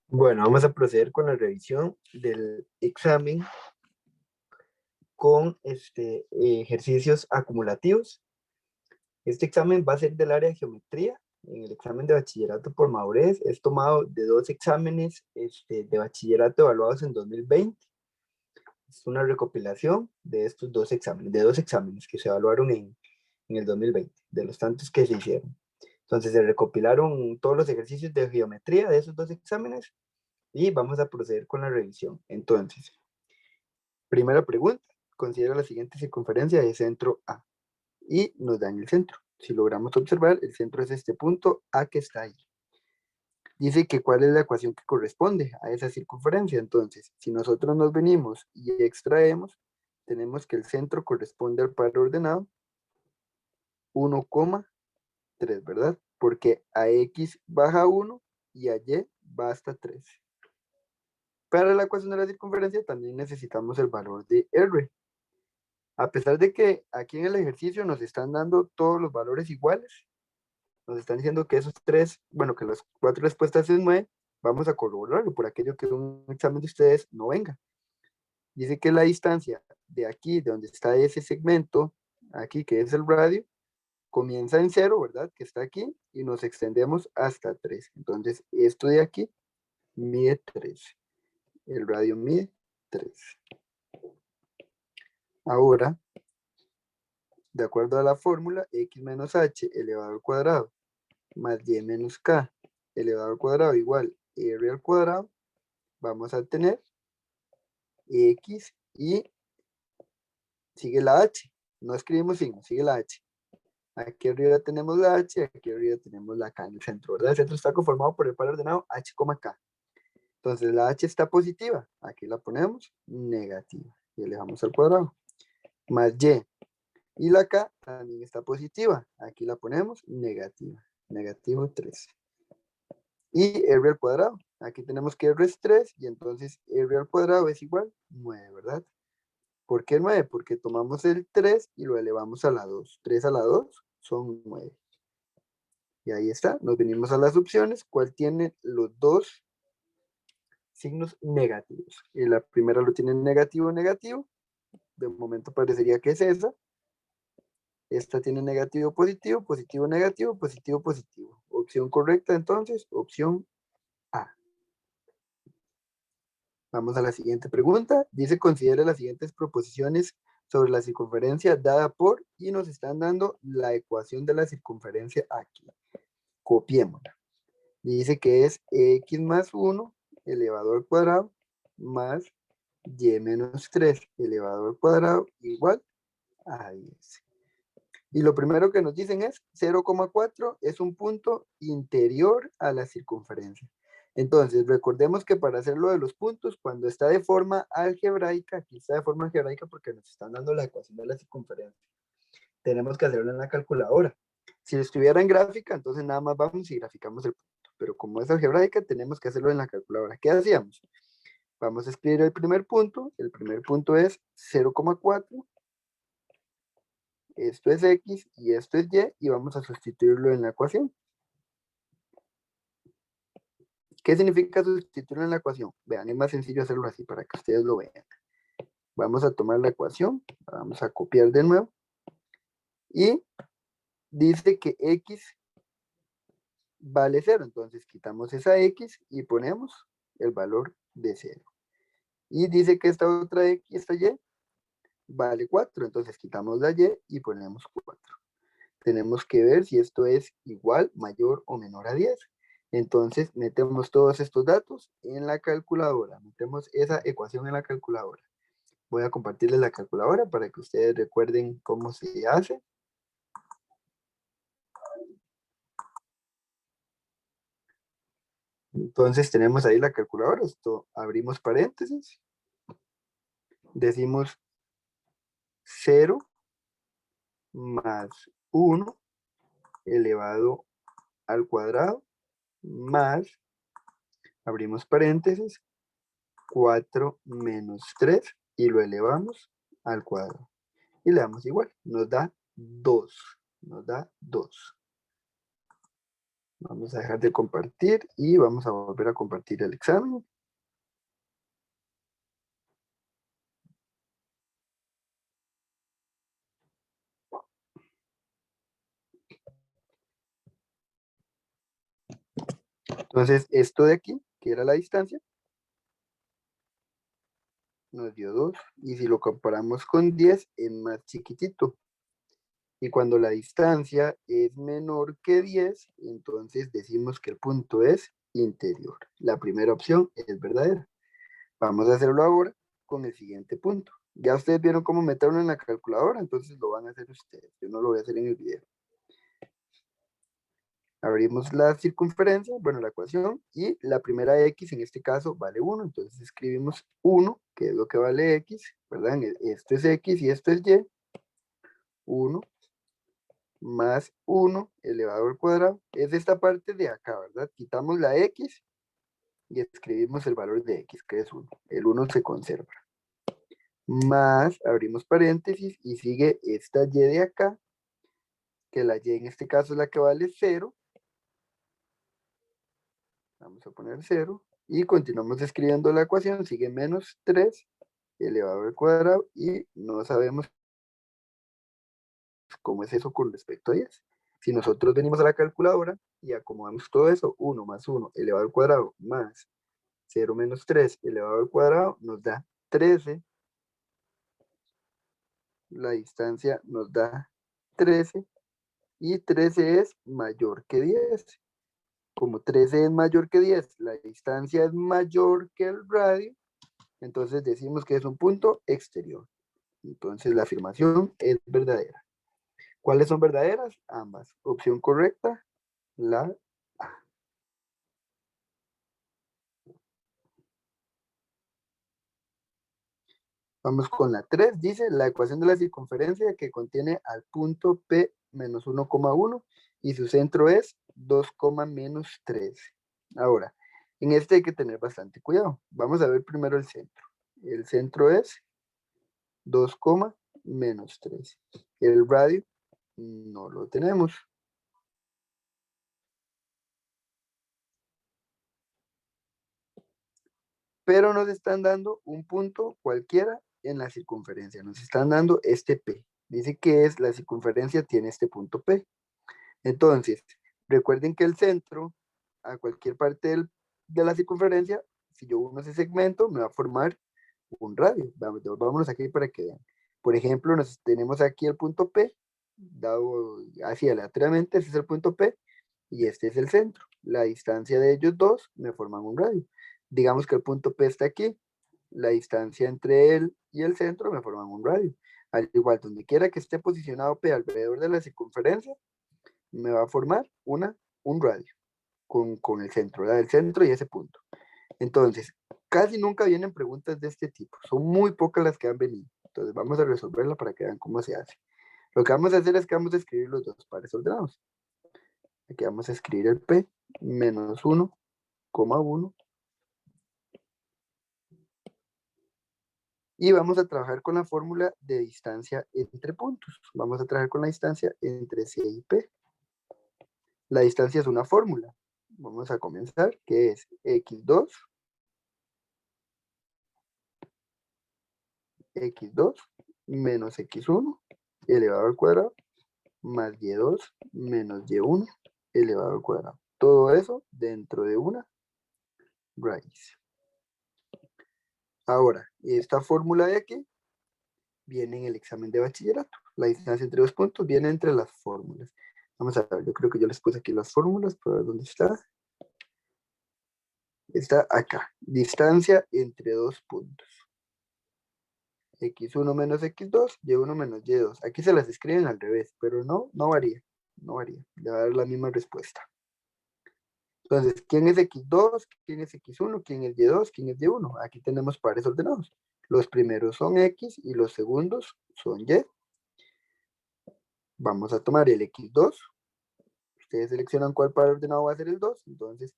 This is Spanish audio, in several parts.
Bueno, vamos a proceder con la revisión del examen con ejercicios acumulativos. Este examen va a ser del área de geometría. En el examen de bachillerato por madurez es tomado de dos exámenes de bachillerato evaluados en 2020. Es una recopilación de estos dos exámenes que se evaluaron en el 2020, de los tantos que se hicieron. Entonces se recopilaron todos los ejercicios de geometría de esos dos exámenes y vamos a proceder con la revisión. Entonces, primera pregunta, considera la siguiente circunferencia de centro A y nos dan el centro. Si logramos observar, el centro es este punto A que está ahí. Dice que cuál es la ecuación que corresponde a esa circunferencia. Entonces, si nosotros nos venimos y extraemos, tenemos que el centro corresponde al par ordenado 1,3, ¿verdad? Porque a X baja 1 y a Y va hasta 3. Para la ecuación de la circunferencia también necesitamos el valor de R. A pesar de que aquí en el ejercicio nos están dando todos los valores iguales, nos están diciendo que esos tres, bueno, que las cuatro respuestas es 9, vamos a corroborarlo por aquello que un examen de ustedes no venga. Dice que la distancia de aquí, de donde está ese segmento, aquí que es el radio, comienza en 0, ¿verdad? Que está aquí, y nos extendemos hasta 3. Entonces, esto de aquí mide 3. El radio mide 3. Ahora, de acuerdo a la fórmula, x menos h elevado al cuadrado más y menos k elevado al cuadrado igual r al cuadrado, vamos a tener x y sigue la h. No escribimos signo, sigue la h. Aquí arriba tenemos la h, aquí arriba tenemos la k en el centro, ¿verdad? El centro está conformado por el par ordenado h, k. Entonces la h está positiva, aquí la ponemos negativa y elevamos al cuadrado. Más y. Y la k también está positiva, aquí la ponemos negativa, negativo 3. Y r al cuadrado, aquí tenemos que r es 3 y entonces r al cuadrado es igual 9, ¿verdad? ¿Por qué 9? Porque tomamos el 3 y lo elevamos a la 2. 3 a la 2 son 9. Y ahí está, nos venimos a las opciones, ¿cuál tiene los dos signos negativos? Y la primera lo tiene negativo, negativo, de momento parecería que es esa. Esta tiene negativo, positivo, positivo, negativo, positivo, positivo. Opción correcta entonces, opción A. Vamos a la siguiente pregunta. Dice, considere las siguientes proposiciones sobre la circunferencia dada por, y nos están dando la ecuación de la circunferencia aquí. Copiémosla. Dice que es x más 1 elevado al cuadrado más y menos 3 elevado al cuadrado igual a 10. Y lo primero que nos dicen es 0,4 es un punto interior a la circunferencia. Entonces, recordemos que para hacer lo de los puntos, cuando está de forma algebraica, aquí está de forma algebraica porque nos están dando la ecuación de la circunferencia, tenemos que hacerlo en la calculadora. Si estuviera en gráfica, entonces nada más vamos y graficamos el punto. Pero como es algebraica, tenemos que hacerlo en la calculadora. ¿Qué hacíamos? Vamos a escribir el primer punto. El primer punto es 0,4. Esto es x y esto es y. Y vamos a sustituirlo en la ecuación. ¿Qué significa sustituirlo en la ecuación? Vean, es más sencillo hacerlo así para que ustedes lo vean. Vamos a tomar la ecuación. Vamos a copiar de nuevo. Y dice que x vale 0. Entonces quitamos esa x y ponemos el valor de 0. Y dice que esta otra x, esta y, vale 4. Entonces quitamos la y y ponemos 4. Tenemos que ver si esto es igual, mayor o menor a 10. Entonces metemos todos estos datos en la calculadora. Metemos esa ecuación en la calculadora. Voy a compartirles la calculadora para que ustedes recuerden cómo se hace. Entonces tenemos ahí la calculadora. Esto abrimos paréntesis. Decimos 0 más 1 elevado al cuadrado más, abrimos paréntesis, 4 menos 3 y lo elevamos al cuadrado. Y le damos igual, nos da 2. Nos da 2. Vamos a dejar de compartir y vamos a volver a compartir el examen. Entonces, esto de aquí, que era la distancia, nos dio 2. Y si lo comparamos con 10, es más chiquitito. Y cuando la distancia es menor que 10, entonces decimos que el punto es interior. La primera opción es verdadera. Vamos a hacerlo ahora con el siguiente punto. Ya ustedes vieron cómo meterlo en la calculadora, entonces lo van a hacer ustedes. Yo no lo voy a hacer en el video. Abrimos la circunferencia, bueno, la ecuación, y la primera x en este caso vale 1. Entonces escribimos 1, que es lo que vale x, ¿verdad? Esto es x y esto es y. 1 más 1 elevado al cuadrado. Es esta parte de acá, ¿verdad? Quitamos la x y escribimos el valor de x, que es 1. El 1 se conserva. Más, abrimos paréntesis y sigue esta y de acá, que la y en este caso es la que vale 0. Vamos a poner 0. Y continuamos escribiendo la ecuación. Sigue menos 3 elevado al cuadrado y no sabemos cómo es eso con respecto a 10. Si nosotros venimos a la calculadora y acomodamos todo eso, 1 más 1 elevado al cuadrado más 0 menos 3 elevado al cuadrado nos da 13. La distancia nos da 13 y 13 es mayor que 10. Como 13 es mayor que 10, la distancia es mayor que el radio, entonces decimos que es un punto exterior. Entonces la afirmación es verdadera. ¿Cuáles son verdaderas? Ambas. Opción correcta, la A. Vamos con la 3. Dice la ecuación de la circunferencia que contiene al punto P menos 1,1 y su centro es 2, menos 3. Ahora, en este hay que tener bastante cuidado. Vamos a ver primero el centro. El centro es 2, menos 3. El radio no lo tenemos. Pero nos están dando un punto cualquiera en la circunferencia. Nos están dando este P. Dice que es la circunferencia tiene este punto P. Entonces, recuerden que el centro, a cualquier parte de la circunferencia, si yo uno ese segmento, me va a formar un radio. Vámonos aquí para que vean. Por ejemplo, tenemos aquí el punto P, dado así aleatoriamente, ese es el punto P, y este es el centro. La distancia de ellos dos me forman un radio. Digamos que el punto P está aquí, la distancia entre él y el centro me forman un radio. Al igual, donde quiera que esté posicionado P alrededor de la circunferencia, me va a formar un radio con el centro, ¿verdad? El centro y ese punto. Entonces, casi nunca vienen preguntas de este tipo. Son muy pocas las que han venido. Entonces, vamos a resolverla para que vean cómo se hace. Lo que vamos a hacer es que vamos a escribir los dos pares ordenados. Aquí vamos a escribir el P menos 1,1. Y vamos a trabajar con la fórmula de distancia entre puntos. Vamos a trabajar con la distancia entre C y P. La distancia es una fórmula. Vamos a comenzar, que es x2 menos x1 elevado al cuadrado más y2 menos y1 elevado al cuadrado. Todo eso dentro de una raíz. Ahora, esta fórmula de aquí viene en el examen de bachillerato. La distancia entre dos puntos viene entre las fórmulas. Vamos a ver, yo creo que yo les puse aquí las fórmulas, para ver dónde está. Está acá, distancia entre dos puntos. X1 menos X2, Y1 menos Y2. Aquí se las escriben al revés, pero no varía. No varía. Le va a dar la misma respuesta. Entonces, ¿quién es X2? ¿Quién es X1? ¿Quién es Y2? ¿Quién es Y1? Aquí tenemos pares ordenados. Los primeros son X y los segundos son Y. Vamos a tomar el X2. Ustedes seleccionan cuál par ordenado va a ser el 2. Entonces,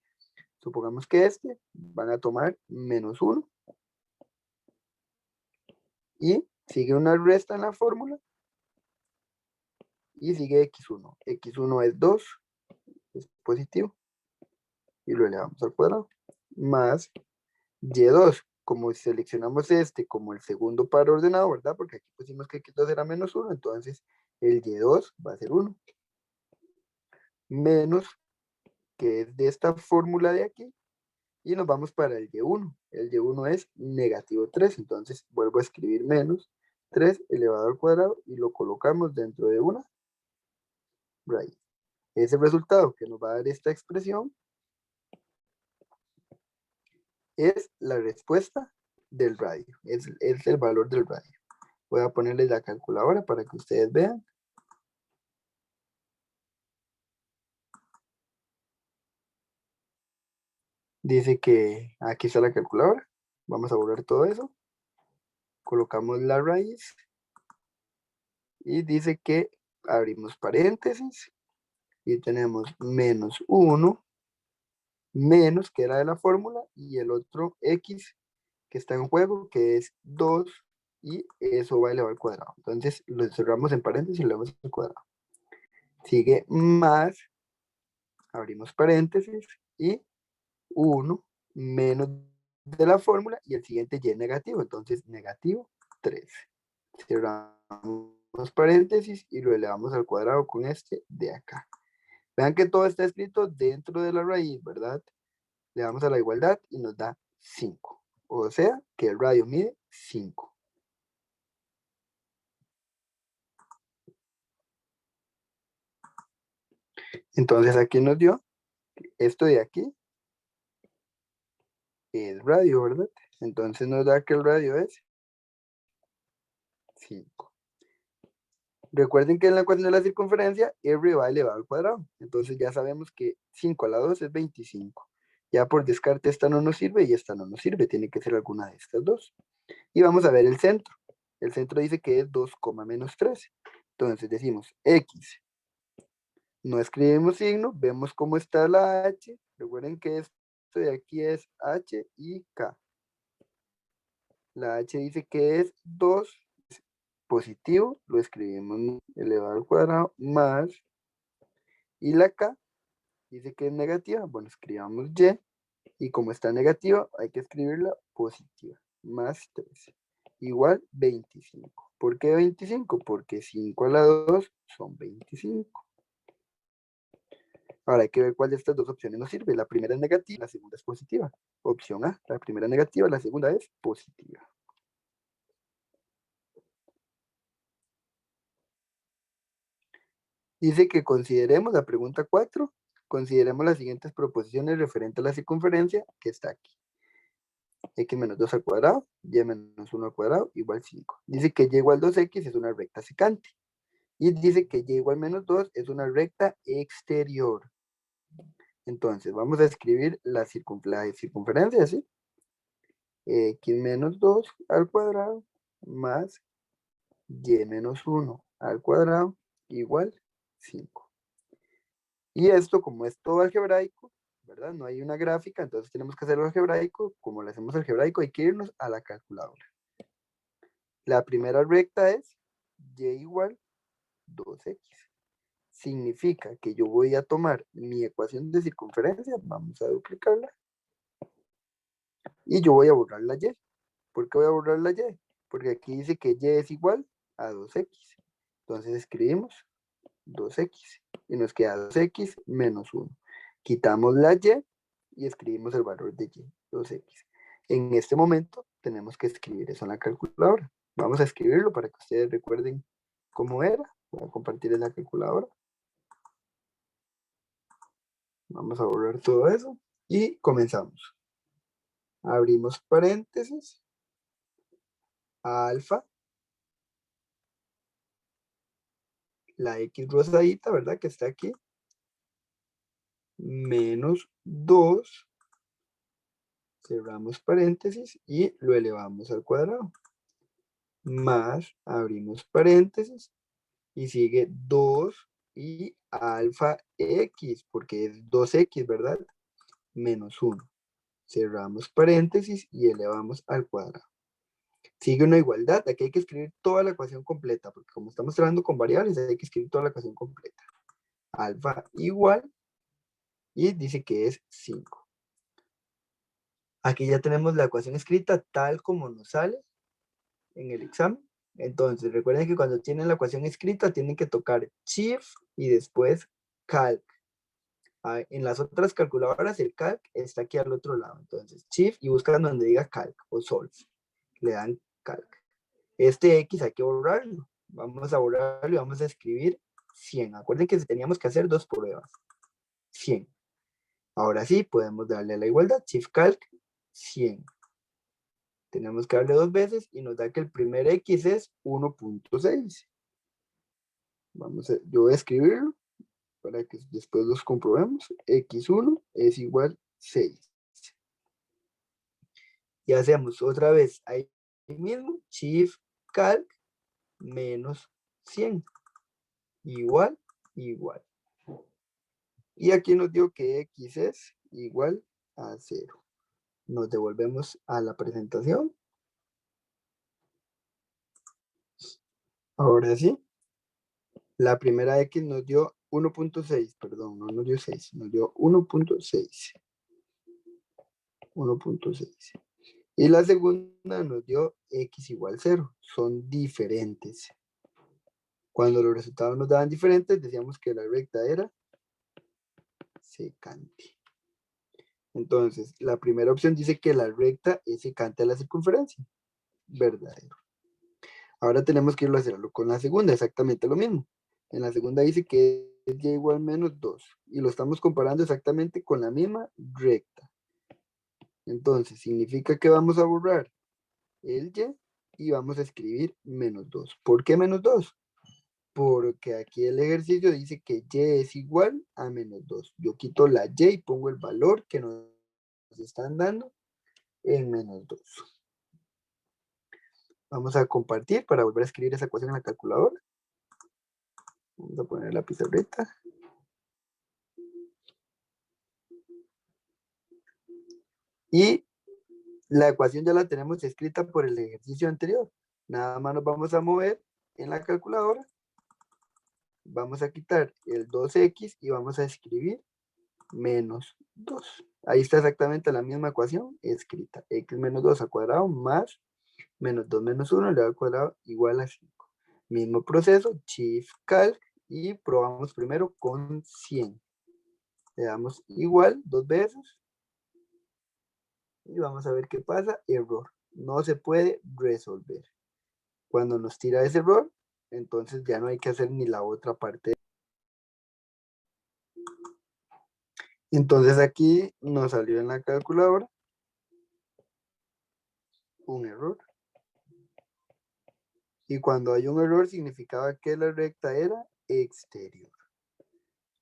supongamos que este van a tomar menos 1. Y sigue una resta en la fórmula. Y sigue X1. X1 es 2. es positivo, y lo elevamos al cuadrado, más y2, como seleccionamos este como el segundo par ordenado, ¿verdad? Porque aquí pusimos que x2 era menos 1, entonces el y2 va a ser 1, menos, que es de esta fórmula de aquí, y nos vamos para el y1. El y1 es negativo 3, entonces vuelvo a escribir menos 3 elevado al cuadrado y lo colocamos dentro de una raíz. Ese resultado que nos va a dar esta expresión es la respuesta del radio, es el valor del radio. Voy a ponerle la calculadora para que ustedes vean. Dice que aquí está la calculadora. Vamos a borrar todo eso. Colocamos la raíz. Y dice que abrimos paréntesis. Y tenemos menos 1, menos, que era de la fórmula, y el otro x que está en juego, que es 2, y eso va elevado al cuadrado. Entonces lo cerramos en paréntesis y lo elevamos al cuadrado. Sigue más, abrimos paréntesis, y 1 menos de la fórmula, y el siguiente y es negativo, entonces negativo 3. Cerramos paréntesis y lo elevamos al cuadrado con este de acá. Vean que todo está escrito dentro de la raíz, ¿verdad? Le damos a la igualdad y nos da 5. O sea, que el radio mide 5. Entonces aquí nos dio esto de aquí, el radio, ¿verdad? Entonces nos da que el radio es 5. Recuerden que en la ecuación de la circunferencia, R va elevado al cuadrado. Entonces ya sabemos que 5 a la 2 es 25. Ya por descarte esta no nos sirve y esta no nos sirve. Tiene que ser alguna de estas dos. Y vamos a ver el centro. El centro dice que es 2, menos 13. Entonces decimos X. No escribimos signo, vemos cómo está la H. Recuerden que esto de aquí es H y K. La H dice que es 2, positivo, lo escribimos elevado al cuadrado, más, y la K dice que es negativa, bueno, escribamos Y, y como está negativa, hay que escribirla positiva, más 13, igual 25. ¿Por qué 25? Porque 5 a la 2 son 25. Ahora hay que ver cuál de estas dos opciones nos sirve. La primera es negativa, la segunda es positiva. Opción A, la primera es negativa, la segunda es positiva. Dice que consideremos la pregunta 4, consideremos las siguientes proposiciones referentes a la circunferencia que está aquí. X menos 2 al cuadrado, Y menos 1 al cuadrado, igual 5. Dice que Y igual 2X es una recta secante. Y dice que Y igual menos 2 es una recta exterior. Entonces, vamos a escribir la circunferencia, ¿sí? X menos 2 al cuadrado más Y menos 1 al cuadrado igual 5. Y esto, como es todo algebraico, ¿verdad? No hay una gráfica, entonces tenemos que hacerlo algebraico. Como lo hacemos algebraico, hay que irnos a la calculadora. La primera recta es Y igual 2X. Significa que yo voy a tomar mi ecuación de circunferencia, vamos a duplicarla, y yo voy a borrar la Y. ¿Por qué voy a borrar la Y? Porque aquí dice que Y es igual a 2X. Entonces escribimos 2X y nos queda 2X menos 1. Quitamos la y escribimos el valor de Y, 2X. En este momento tenemos que escribir eso en la calculadora. Vamos a escribirlo para que ustedes recuerden cómo era. Voy a compartir en la calculadora. Vamos a borrar todo eso y comenzamos. Abrimos paréntesis. Alfa. La X rosadita, ¿verdad? Que está aquí. Menos 2. Cerramos paréntesis y lo elevamos al cuadrado. Más, abrimos paréntesis y sigue 2 y alfa x, porque es 2x, ¿verdad? Menos 1. Cerramos paréntesis y elevamos al cuadrado. Sigue una igualdad, aquí hay que escribir toda la ecuación completa, porque como estamos trabajando con variables, hay que escribir toda la ecuación completa. Alfa igual y dice que es 5. Aquí ya tenemos la ecuación escrita tal como nos sale en el examen. Entonces, recuerden que cuando tienen la ecuación escrita, tienen que tocar Shift y después Calc. En las otras calculadoras, el Calc está aquí al otro lado. Entonces, Shift y buscan donde diga Calc o Solve. Le dan Calc. Este X hay que borrarlo. Vamos a borrarlo y vamos a escribir 100. Acuérdense que teníamos que hacer dos pruebas. 100. Ahora sí, podemos darle a la igualdad. Shift Calc 100. Tenemos que darle dos veces y nos da que el primer X es 1.6. Yo voy a escribirlo para que después los comprobemos. X1 es igual 6. Y hacemos otra vez ahí mismo, Shift Calc menos 100. Igual. Y aquí nos dio que X es igual a 0. Nos devolvemos a la presentación. Ahora sí. La primera X nos dio 1.6, perdón, no nos dio 6, nos dio 1.6. 1.6. Y la segunda nos dio X igual 0. Son diferentes. Cuando los resultados nos daban diferentes, decíamos que la recta era secante. Entonces, la primera opción dice que la recta es secante a la circunferencia. Verdadero. Ahora tenemos que irlo a hacerlo con la segunda, exactamente lo mismo. En la segunda dice que es y igual menos 2. Y lo estamos comparando exactamente con la misma recta. Entonces, significa que vamos a borrar el y vamos a escribir menos 2. ¿Por qué menos 2? Porque aquí el ejercicio dice que y es igual a menos 2. Yo quito la y y pongo el valor que nos están dando en menos 2. Vamos a compartir para volver a escribir esa ecuación en la calculadora. Vamos a poner la pizarrita. Y la ecuación ya la tenemos escrita por el ejercicio anterior. Nada más nos vamos a mover en la calculadora. Vamos a quitar el 2x y vamos a escribir menos 2. Ahí está exactamente la misma ecuación escrita. X menos 2 al cuadrado más menos 2 menos 1 elevado al cuadrado igual a 5. Mismo proceso, Shift Calc y probamos primero con 100. Le damos igual dos veces y vamos a ver qué pasa. Error. No se puede resolver. Cuando nos tira ese error, entonces ya no hay que hacer ni la otra parte. Entonces aquí nos salió en la calculadora un error. Y cuando hay un error significaba que la recta era exterior.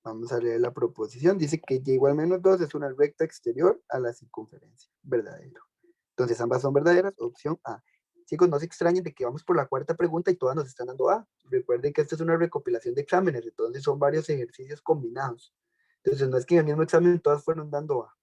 Vamos a leer la proposición. Dice que y igual menos 2 es una recta exterior a la circunferencia. Verdadero. Entonces ambas son verdaderas. Opción A. Chicos, no se extrañen de que vamos por la cuarta pregunta y todas nos están dando A. Recuerden que esta es una recopilación de exámenes, entonces son varios ejercicios combinados. Entonces no es que en el mismo examen todas fueron dando A.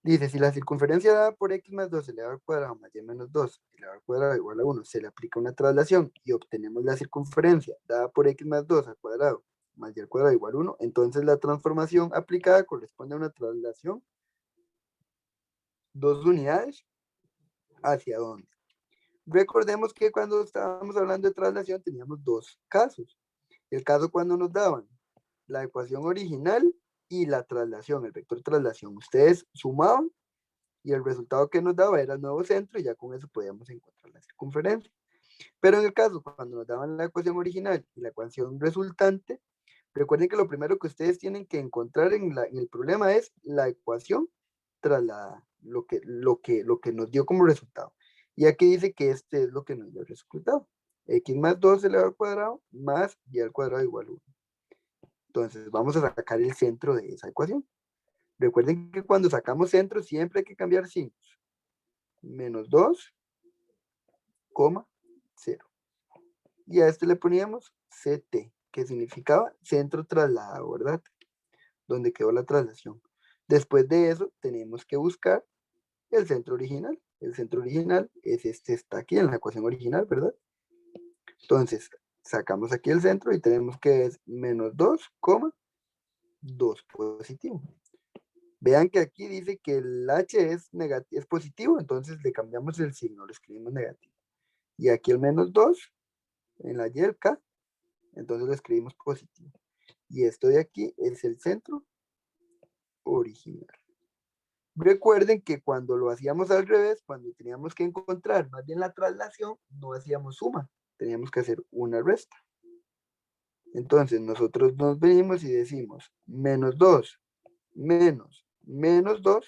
Dice, si la circunferencia dada por x más 2 elevado al cuadrado más y menos 2 elevado al cuadrado igual a 1, se le aplica una traslación y obtenemos la circunferencia dada por x más 2 al cuadrado más y al cuadrado igual a 1, entonces la transformación aplicada corresponde a una traslación 2 unidades hacia dónde. Recordemos que cuando estábamos hablando de traslación teníamos dos casos. El caso cuando nos daban la ecuación original y la traslación, el vector traslación. Ustedes sumaban y el resultado que nos daba era el nuevo centro y ya con eso podíamos encontrar la circunferencia. Pero en el caso, cuando nos daban la ecuación original y la ecuación resultante, recuerden que lo primero que ustedes tienen que encontrar en el problema es la ecuación trasladada, lo que nos dio como resultado. Y aquí dice que este es lo que nos dio el resultado. X más 2 elevado al cuadrado más y al cuadrado igual a 1. Entonces vamos a sacar el centro de esa ecuación. Recuerden que cuando sacamos centro siempre hay que cambiar signos. Menos 2, 0. Y a este le poníamos CT, que significaba centro trasladado, ¿verdad? Donde quedó la traslación. Después de eso tenemos que buscar el centro original. El centro original es este, está aquí en la ecuación original, ¿verdad? Entonces, sacamos aquí el centro y tenemos que es menos 2, 2 positivo. Vean que aquí dice que el h es positivo, entonces le cambiamos el signo, lo escribimos negativo. Y aquí el menos 2, en la y el k, entonces lo escribimos positivo. Y esto de aquí es el centro original. Recuerden que cuando lo hacíamos al revés, cuando teníamos que encontrar más bien la traslación, no hacíamos suma, teníamos que hacer una resta. Entonces nosotros nos venimos y decimos menos 2 menos 2,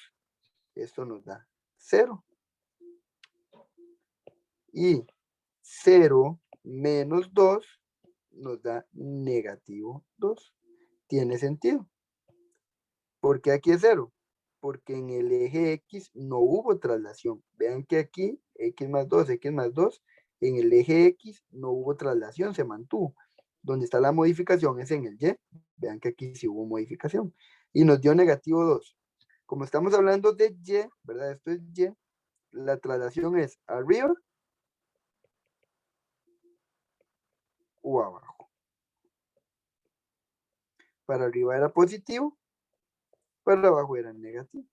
esto nos da 0. Y 0 menos 2 nos da negativo 2. ¿Tiene sentido? ¿Por qué aquí es 0? Porque en el eje X no hubo traslación. Vean que aquí X más 2, en el eje X no hubo traslación, se mantuvo. Donde está la modificación es en el Y. Vean que aquí sí hubo modificación. Y nos dio negativo 2. Como estamos hablando de Y, ¿verdad? Esto es Y. La traslación es arriba o abajo. Para arriba era positivo, para abajo era negativo.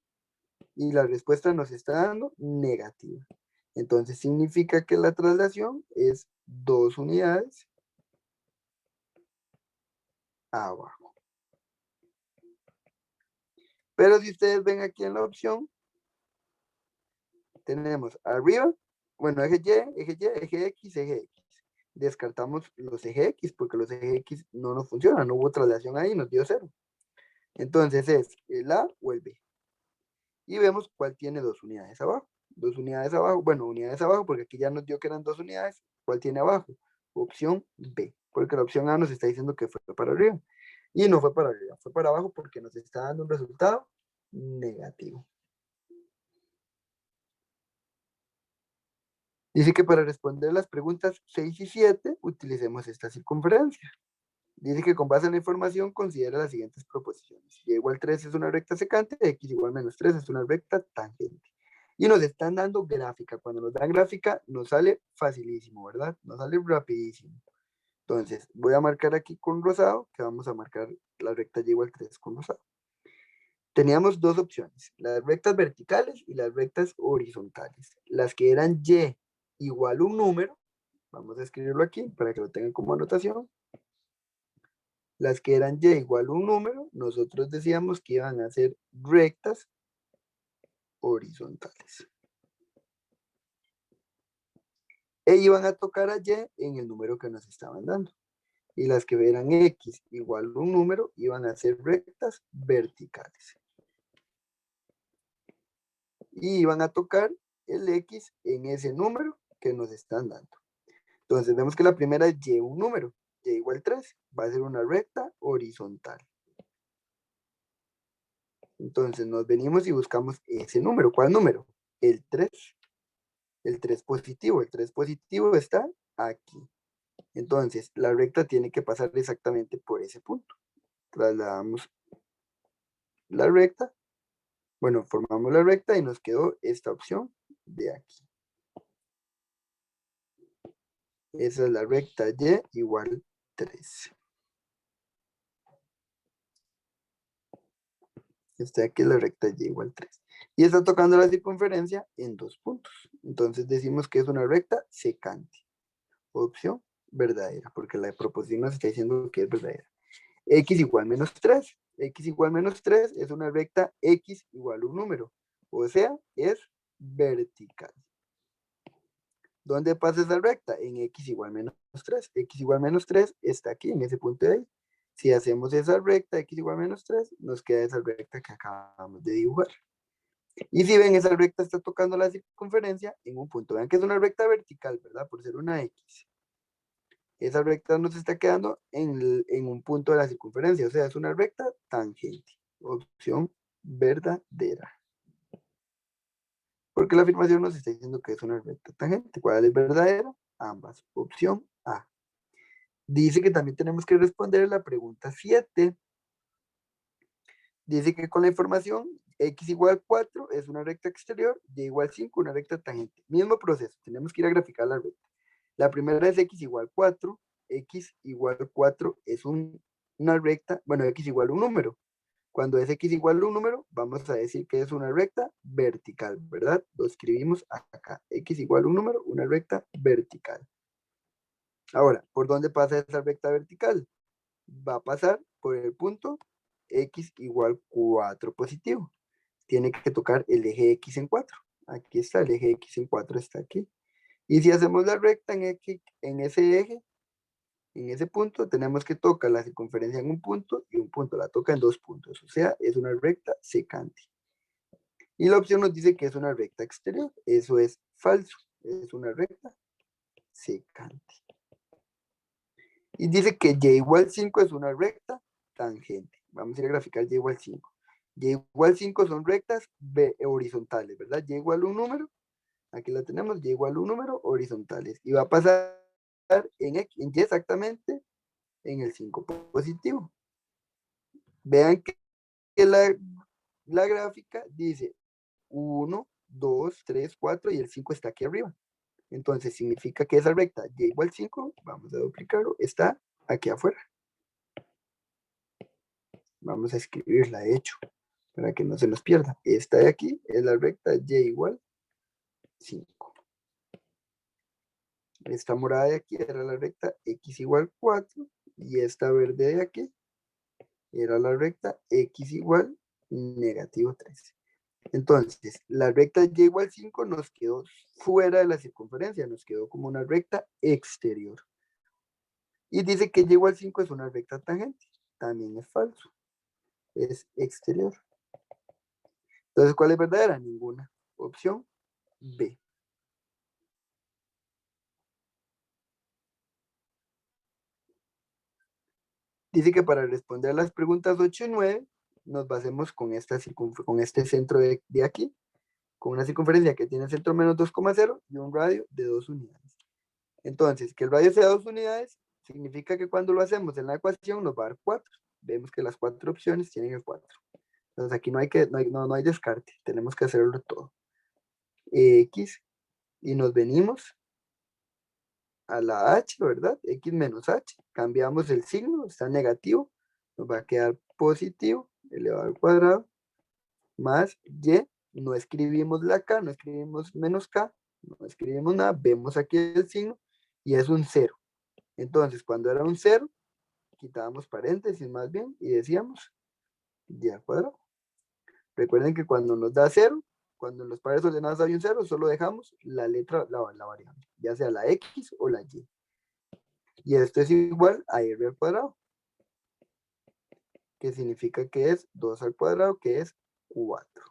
Y la respuesta nos está dando negativa. Entonces significa que la traslación es 2 unidades abajo. Pero si ustedes ven aquí en la opción, tenemos arriba, bueno, eje Y, eje X, eje X. Descartamos los eje X porque los eje X no nos funcionan, no hubo traslación ahí, nos dio 0. Entonces es el A o el B. Y vemos cuál tiene 2 unidades abajo. 2 unidades abajo, bueno, unidades abajo porque aquí ya nos dio que eran 2 unidades. ¿Cuál tiene abajo? Opción B, porque la opción A nos está diciendo que fue para arriba. Y no fue para arriba, fue para abajo porque nos está dando un resultado negativo. Dice que para responder las preguntas 6 y 7, utilicemos esta circunferencia. Dice que con base en la información considera las siguientes proposiciones. Y igual 3 es una recta secante, x igual menos 3 es una recta tangente. Y nos están dando gráfica. Cuando nos dan gráfica, nos sale facilísimo, ¿verdad? Nos sale rapidísimo. Entonces, voy a marcar aquí con rosado, que vamos a marcar la recta y igual 3 con rosado. Teníamos dos opciones, las rectas verticales y las rectas horizontales. Las que eran y igual un número, vamos a escribirlo aquí para que lo tengan como anotación. Las que eran y igual un número, nosotros decíamos que iban a ser rectas horizontales. E iban a tocar a y en el número que nos estaban dando. Y las que eran x igual un número, iban a ser rectas verticales. Y iban a tocar el x en ese número que nos están dando. Entonces vemos que la primera es y un número, y igual 3, va a ser una recta horizontal. Entonces nos venimos y buscamos ese número. ¿Cuál número? El 3. El 3 positivo. El 3 positivo está aquí. Entonces la recta tiene que pasar exactamente por ese punto. Trasladamos la recta. Bueno, formamos la recta y nos quedó esta opción de aquí. Esa es la recta y igual 3. Está aquí la recta y igual 3. Y está tocando la circunferencia en 2 puntos. Entonces decimos que es una recta secante. Opción verdadera, porque la proposición nos está diciendo que es verdadera. X igual menos 3. X igual menos 3 es una recta X igual un número. O sea, es vertical. ¿Dónde pasa esa recta? En X igual menos 3. X igual menos 3 está aquí, en ese punto de ahí. Si hacemos esa recta, X igual menos 3, nos queda esa recta que acabamos de dibujar. Y si ven, esa recta está tocando la circunferencia en un punto. Vean que es una recta vertical, ¿verdad? Por ser una X. Esa recta nos está quedando en un punto de la circunferencia. O sea, es una recta tangente. Opción verdadera. Porque la afirmación nos está diciendo que es una recta tangente. ¿Cuál es verdadera? Ambas. Opción A. Dice que también tenemos que responder la pregunta 7. Dice que con la información x igual 4 es una recta exterior, y igual 5 una recta tangente. Mismo proceso, tenemos que ir a graficar la recta. La primera es x igual 4. X igual 4 es una recta, bueno, x igual un número. Cuando es x igual a un número, vamos a decir que es una recta vertical, ¿verdad? Lo escribimos acá. X igual a un número, una recta vertical. Ahora, ¿por dónde pasa esa recta vertical? Va a pasar por el punto x igual 4 positivo. Tiene que tocar el eje x en 4. Aquí está, el eje x en 4 está aquí. Y si hacemos la recta en ese eje, en ese punto, tenemos que tocar la circunferencia en un punto y un punto la toca en 2 puntos. O sea, es una recta secante. Y la opción nos dice que es una recta exterior. Eso es falso. Es una recta secante. Y dice que y igual 5 es una recta tangente. Vamos a ir a graficar y igual 5. Y igual 5 son rectas horizontales, ¿verdad? Y igual un número. Aquí la tenemos, y igual un número horizontales. Y va a pasar en y exactamente en el 5 positivo. Vean que la gráfica dice 1, 2, 3, 4 y el 5 está aquí arriba. Entonces significa que esa recta y igual 5, vamos a duplicarlo, está aquí afuera. Vamos a escribirla de hecho, para que no se nos pierda. Esta de aquí es la recta y igual 5. Esta morada de aquí era la recta x igual 4 y esta verde de aquí era la recta x igual negativo 13. Entonces, la recta y igual 5 nos quedó fuera de la circunferencia, nos quedó como una recta exterior. Y dice que y igual 5 es una recta tangente. También es falso. Es exterior. Entonces, ¿cuál es verdadera? Ninguna. Opción B. Dice que para responder las preguntas 8 y 9, nos basemos con este centro de aquí, con una circunferencia que tiene centro menos 2,0 y un radio de 2 unidades. Entonces, que el radio sea 2 unidades, significa que cuando lo hacemos en la ecuación nos va a dar 4. Vemos que las 4 opciones tienen el 4. Entonces aquí no hay descarte, tenemos que hacerlo todo. X, y nos venimos a la h, ¿verdad? X menos h, cambiamos el signo, está negativo, nos va a quedar positivo elevado al cuadrado, más y, no escribimos la k, no escribimos menos k, no escribimos nada, vemos aquí el signo, y es un 0. Entonces, cuando era un 0, quitábamos paréntesis más bien, y decíamos y al cuadrado. Recuerden que cuando nos da 0, cuando en los pares ordenados hay un 0, solo dejamos la letra, la variable, ya sea la x o la y. Y esto es igual a r al cuadrado, que significa que es 2 al cuadrado, que es 4.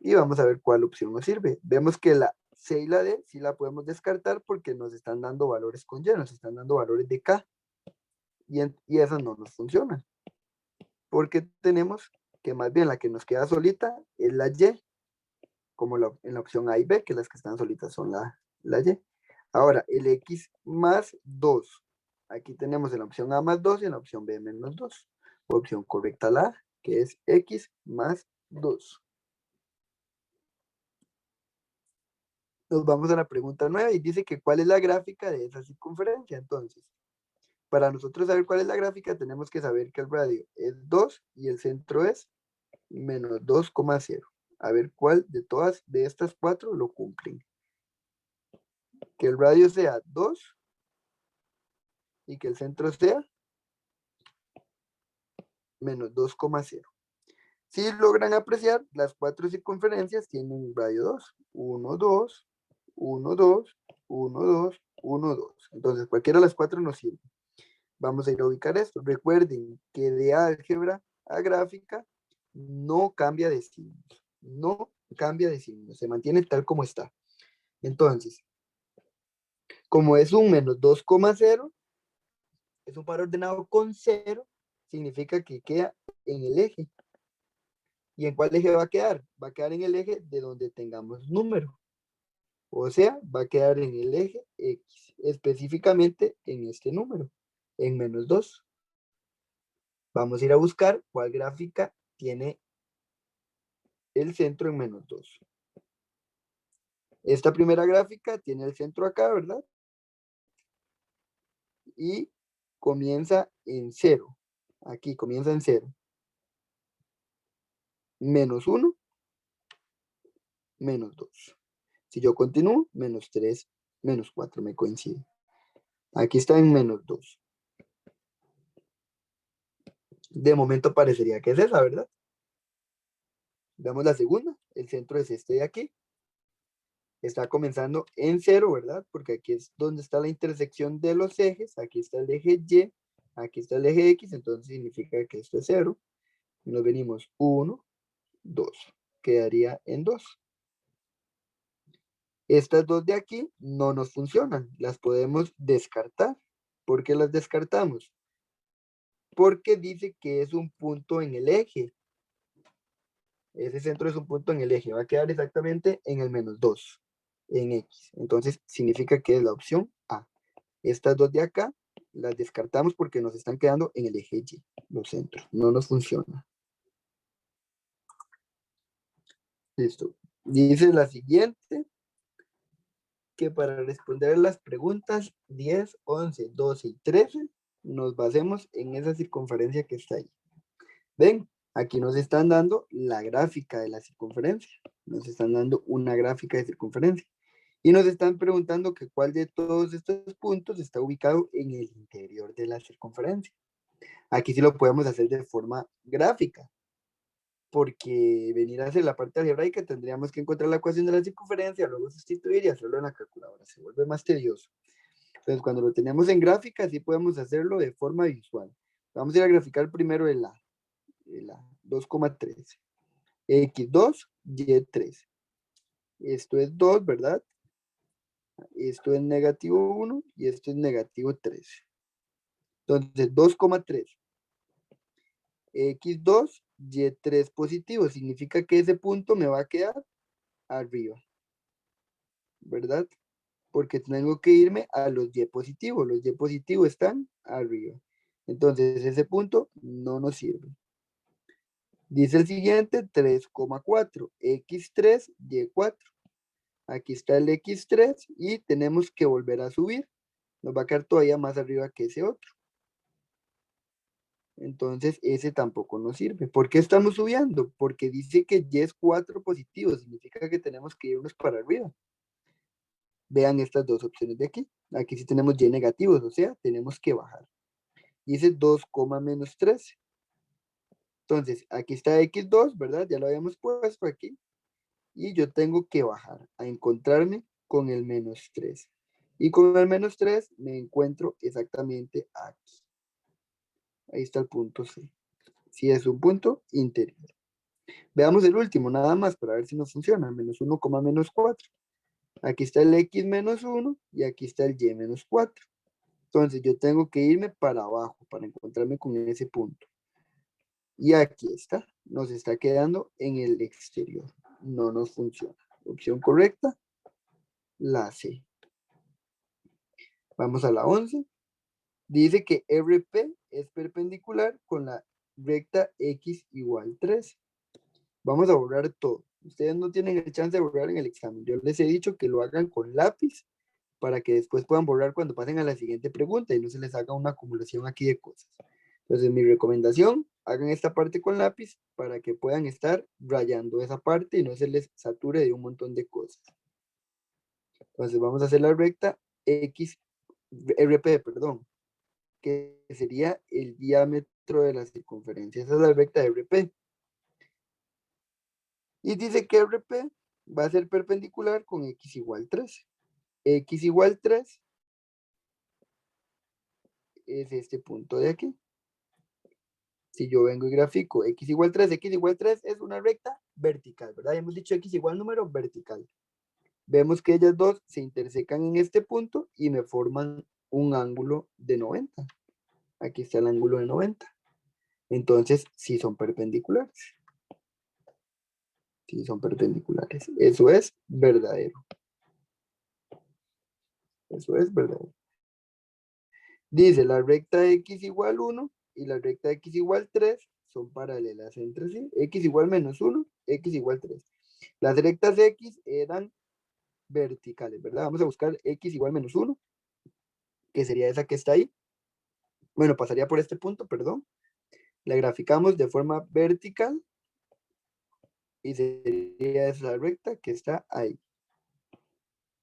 Y vamos a ver cuál opción nos sirve. Vemos que la C y la D sí la podemos descartar porque nos están dando valores con Y, nos están dando valores de K. Y esas no nos funcionan. Porque tenemos que más bien la que nos queda solita es la Y, como en la opción A y B, que las que están solitas son la Y. Ahora, el X más 2. Aquí tenemos en la opción A más 2 y en la opción B menos 2. Opción correcta la A, que es X más 2. Nos vamos a la pregunta 9 y dice que cuál es la gráfica de esa circunferencia. Entonces, para nosotros saber cuál es la gráfica, tenemos que saber que el radio es 2 y el centro es menos 2,0. A ver cuál de todas de estas 4 lo cumplen. Que el radio sea 2 y que el centro sea menos 2,0. Si logran apreciar, las 4 circunferencias tienen un radio 2. 1, 2, 1, 2, 1, 2, 1, 2. Entonces, cualquiera de las 4 nos sirve. Vamos a ir a ubicar esto. Recuerden que de álgebra a gráfica no cambia de signo. No cambia de signo. Se mantiene tal como está. Entonces, como es un menos 2,0, es un par ordenado con 0, significa que queda en el eje. ¿Y en cuál eje va a quedar? Va a quedar en el eje de donde tengamos número. O sea, va a quedar en el eje X, específicamente en este número, en menos 2. Vamos a ir a buscar cuál gráfica tiene el centro en menos 2. Esta primera gráfica tiene el centro acá, ¿verdad? Y comienza en 0. Aquí comienza en 0. menos 1, menos 2. Si yo continúo, menos 3, menos 4 me coincide. Aquí está en menos 2. De momento parecería que es esa, ¿verdad? Damos la segunda. El centro es este de aquí. Está comenzando en 0, ¿verdad? Porque aquí es donde está la intersección de los ejes. Aquí está el eje Y, aquí está el eje X, entonces significa que esto es 0. Y nos venimos 1, 2. Quedaría en 2. Estas dos de aquí no nos funcionan. Las podemos descartar. ¿Por qué las descartamos? Porque dice que es un punto en el eje. Ese centro es un punto en el eje. Va a quedar exactamente en el menos 2, en X. Entonces, significa que es la opción A. Estas dos de acá las descartamos porque nos están quedando en el eje Y, los centros. No nos funciona. Listo. Dice la siguiente, que para responder las preguntas 10, 11, 12 y 13, nos basemos en esa circunferencia que está ahí. ¿Ven? Aquí nos están dando la gráfica de la circunferencia. Nos están dando una gráfica de circunferencia. Y nos están preguntando que cuál de todos estos puntos está ubicado en el interior de la circunferencia. Aquí sí lo podemos hacer de forma gráfica, porque venir a hacer la parte algebraica tendríamos que encontrar la ecuación de la circunferencia, luego sustituir y hacerlo en la calculadora. Se vuelve más tedioso. Entonces, cuando lo tenemos en gráfica, sí podemos hacerlo de forma visual. Vamos a ir a graficar primero el A 2,3. X2, Y3. Esto es 2, ¿verdad? Esto es negativo 1 y esto es negativo 3. Entonces, 2,3. X2, Y3 positivo. Significa que ese punto me va a quedar arriba, ¿verdad? Porque tengo que irme a los Y positivos. Los Y positivos están arriba. Entonces, ese punto no nos sirve. Dice el siguiente, 3,4. X3, Y4. Aquí está el X3 y tenemos que volver a subir. Nos va a quedar todavía más arriba que ese otro. Entonces, ese tampoco nos sirve. ¿Por qué estamos subiendo? Porque dice que Y es 4 positivo. Significa que tenemos que irnos para arriba. Vean estas dos opciones de aquí. Aquí sí tenemos Y negativos, o sea, tenemos que bajar. Dice 2, menos 13. Entonces, aquí está X2, ¿verdad? Ya lo habíamos puesto aquí. Y yo tengo que bajar a encontrarme con el menos 3. Y con el menos 3 me encuentro exactamente aquí. Ahí está el punto C. Si es un punto interior. Veamos el último, nada más, para ver si nos funciona. Menos 1, menos 4. Aquí está el X menos 1 y aquí está el Y menos 4. Entonces yo tengo que irme para abajo para encontrarme con ese punto. Y aquí está. Nos está quedando en el exterior. No nos funciona. Opción correcta, la C. Vamos a la 11. Dice que RP es perpendicular con la recta X igual 3. Vamos a borrar todo. Ustedes no tienen el chance de borrar en el examen. Yo les he dicho que lo hagan con lápiz para que después puedan borrar cuando pasen a la siguiente pregunta y no se les haga una acumulación aquí de cosas. Entonces, mi recomendación, hagan esta parte con lápiz para que puedan estar rayando esa parte y no se les sature de un montón de cosas. Entonces, vamos a hacer la recta RP, perdón, que sería el diámetro de la circunferencia. Esa es la recta RP. Y dice que RP va a ser perpendicular con X igual 3. X igual 3 es este punto de aquí. Si yo vengo y grafico X igual 3 es una recta vertical, ¿verdad? Ya hemos dicho X igual número vertical. Vemos que ellas dos se intersecan en este punto y me forman un ángulo de 90. Aquí está el ángulo de 90. Entonces, sí son perpendiculares. Sí son perpendiculares. Eso es verdadero. Eso es verdadero. Dice, la recta X igual 1 y la recta X igual 3 son paralelas entre sí. X igual menos 1, X igual 3. Las rectas X eran verticales, ¿verdad? Vamos a buscar X igual menos 1, que sería esa que está ahí. Bueno, pasaría por este punto, perdón. La graficamos de forma vertical. y sería esa recta que está ahí.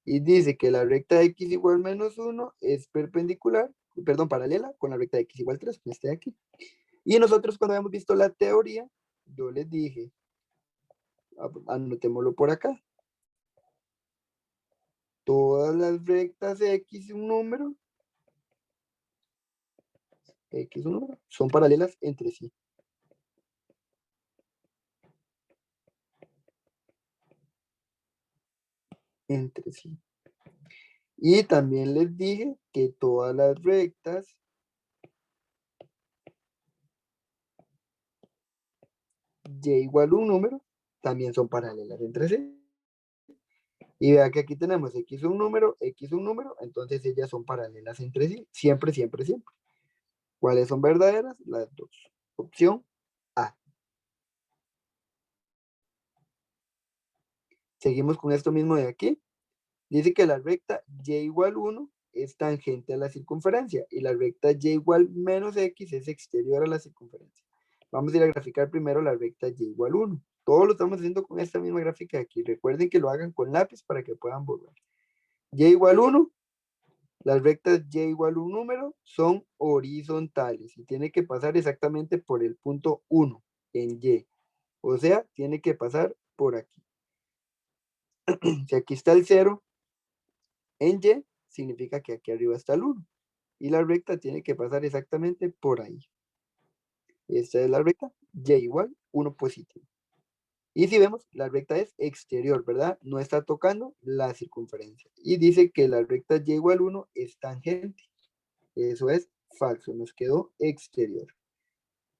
Y dice que la recta x igual menos 1 es perpendicular, perdón, paralela con la recta x igual 3, que esté aquí. Y nosotros cuando habíamos visto la teoría, yo les dije, anotémoslo por acá. Todas las rectas x un número, x un número, son paralelas entre sí. Entre sí. Y también les dije que todas las rectas y igual a un número también son paralelas entre sí. Y vea que aquí tenemos x un número, entonces ellas son paralelas entre sí, siempre, siempre, siempre. ¿Cuáles son verdaderas? Las dos. Opción A. Seguimos con esto mismo de aquí. Dice que la recta y igual 1 es tangente a la circunferencia y la recta y igual menos x es exterior a la circunferencia. Vamos a ir a graficar primero la recta y igual 1. Todo lo estamos haciendo con esta misma gráfica de aquí. Recuerden que lo hagan con lápiz para que puedan borrar. Y igual 1, las rectas y igual un número son horizontales y tiene que pasar exactamente por el punto 1 en y. O sea, tiene que pasar por aquí. Si aquí está el 0 en y, significa que aquí arriba está el 1. Y la recta tiene que pasar exactamente por ahí. Esta es la recta y igual 1 positivo. Y si vemos, la recta es exterior, ¿verdad? No está tocando la circunferencia. Y dice que la recta y igual 1 es tangente. Eso es falso, nos quedó exterior.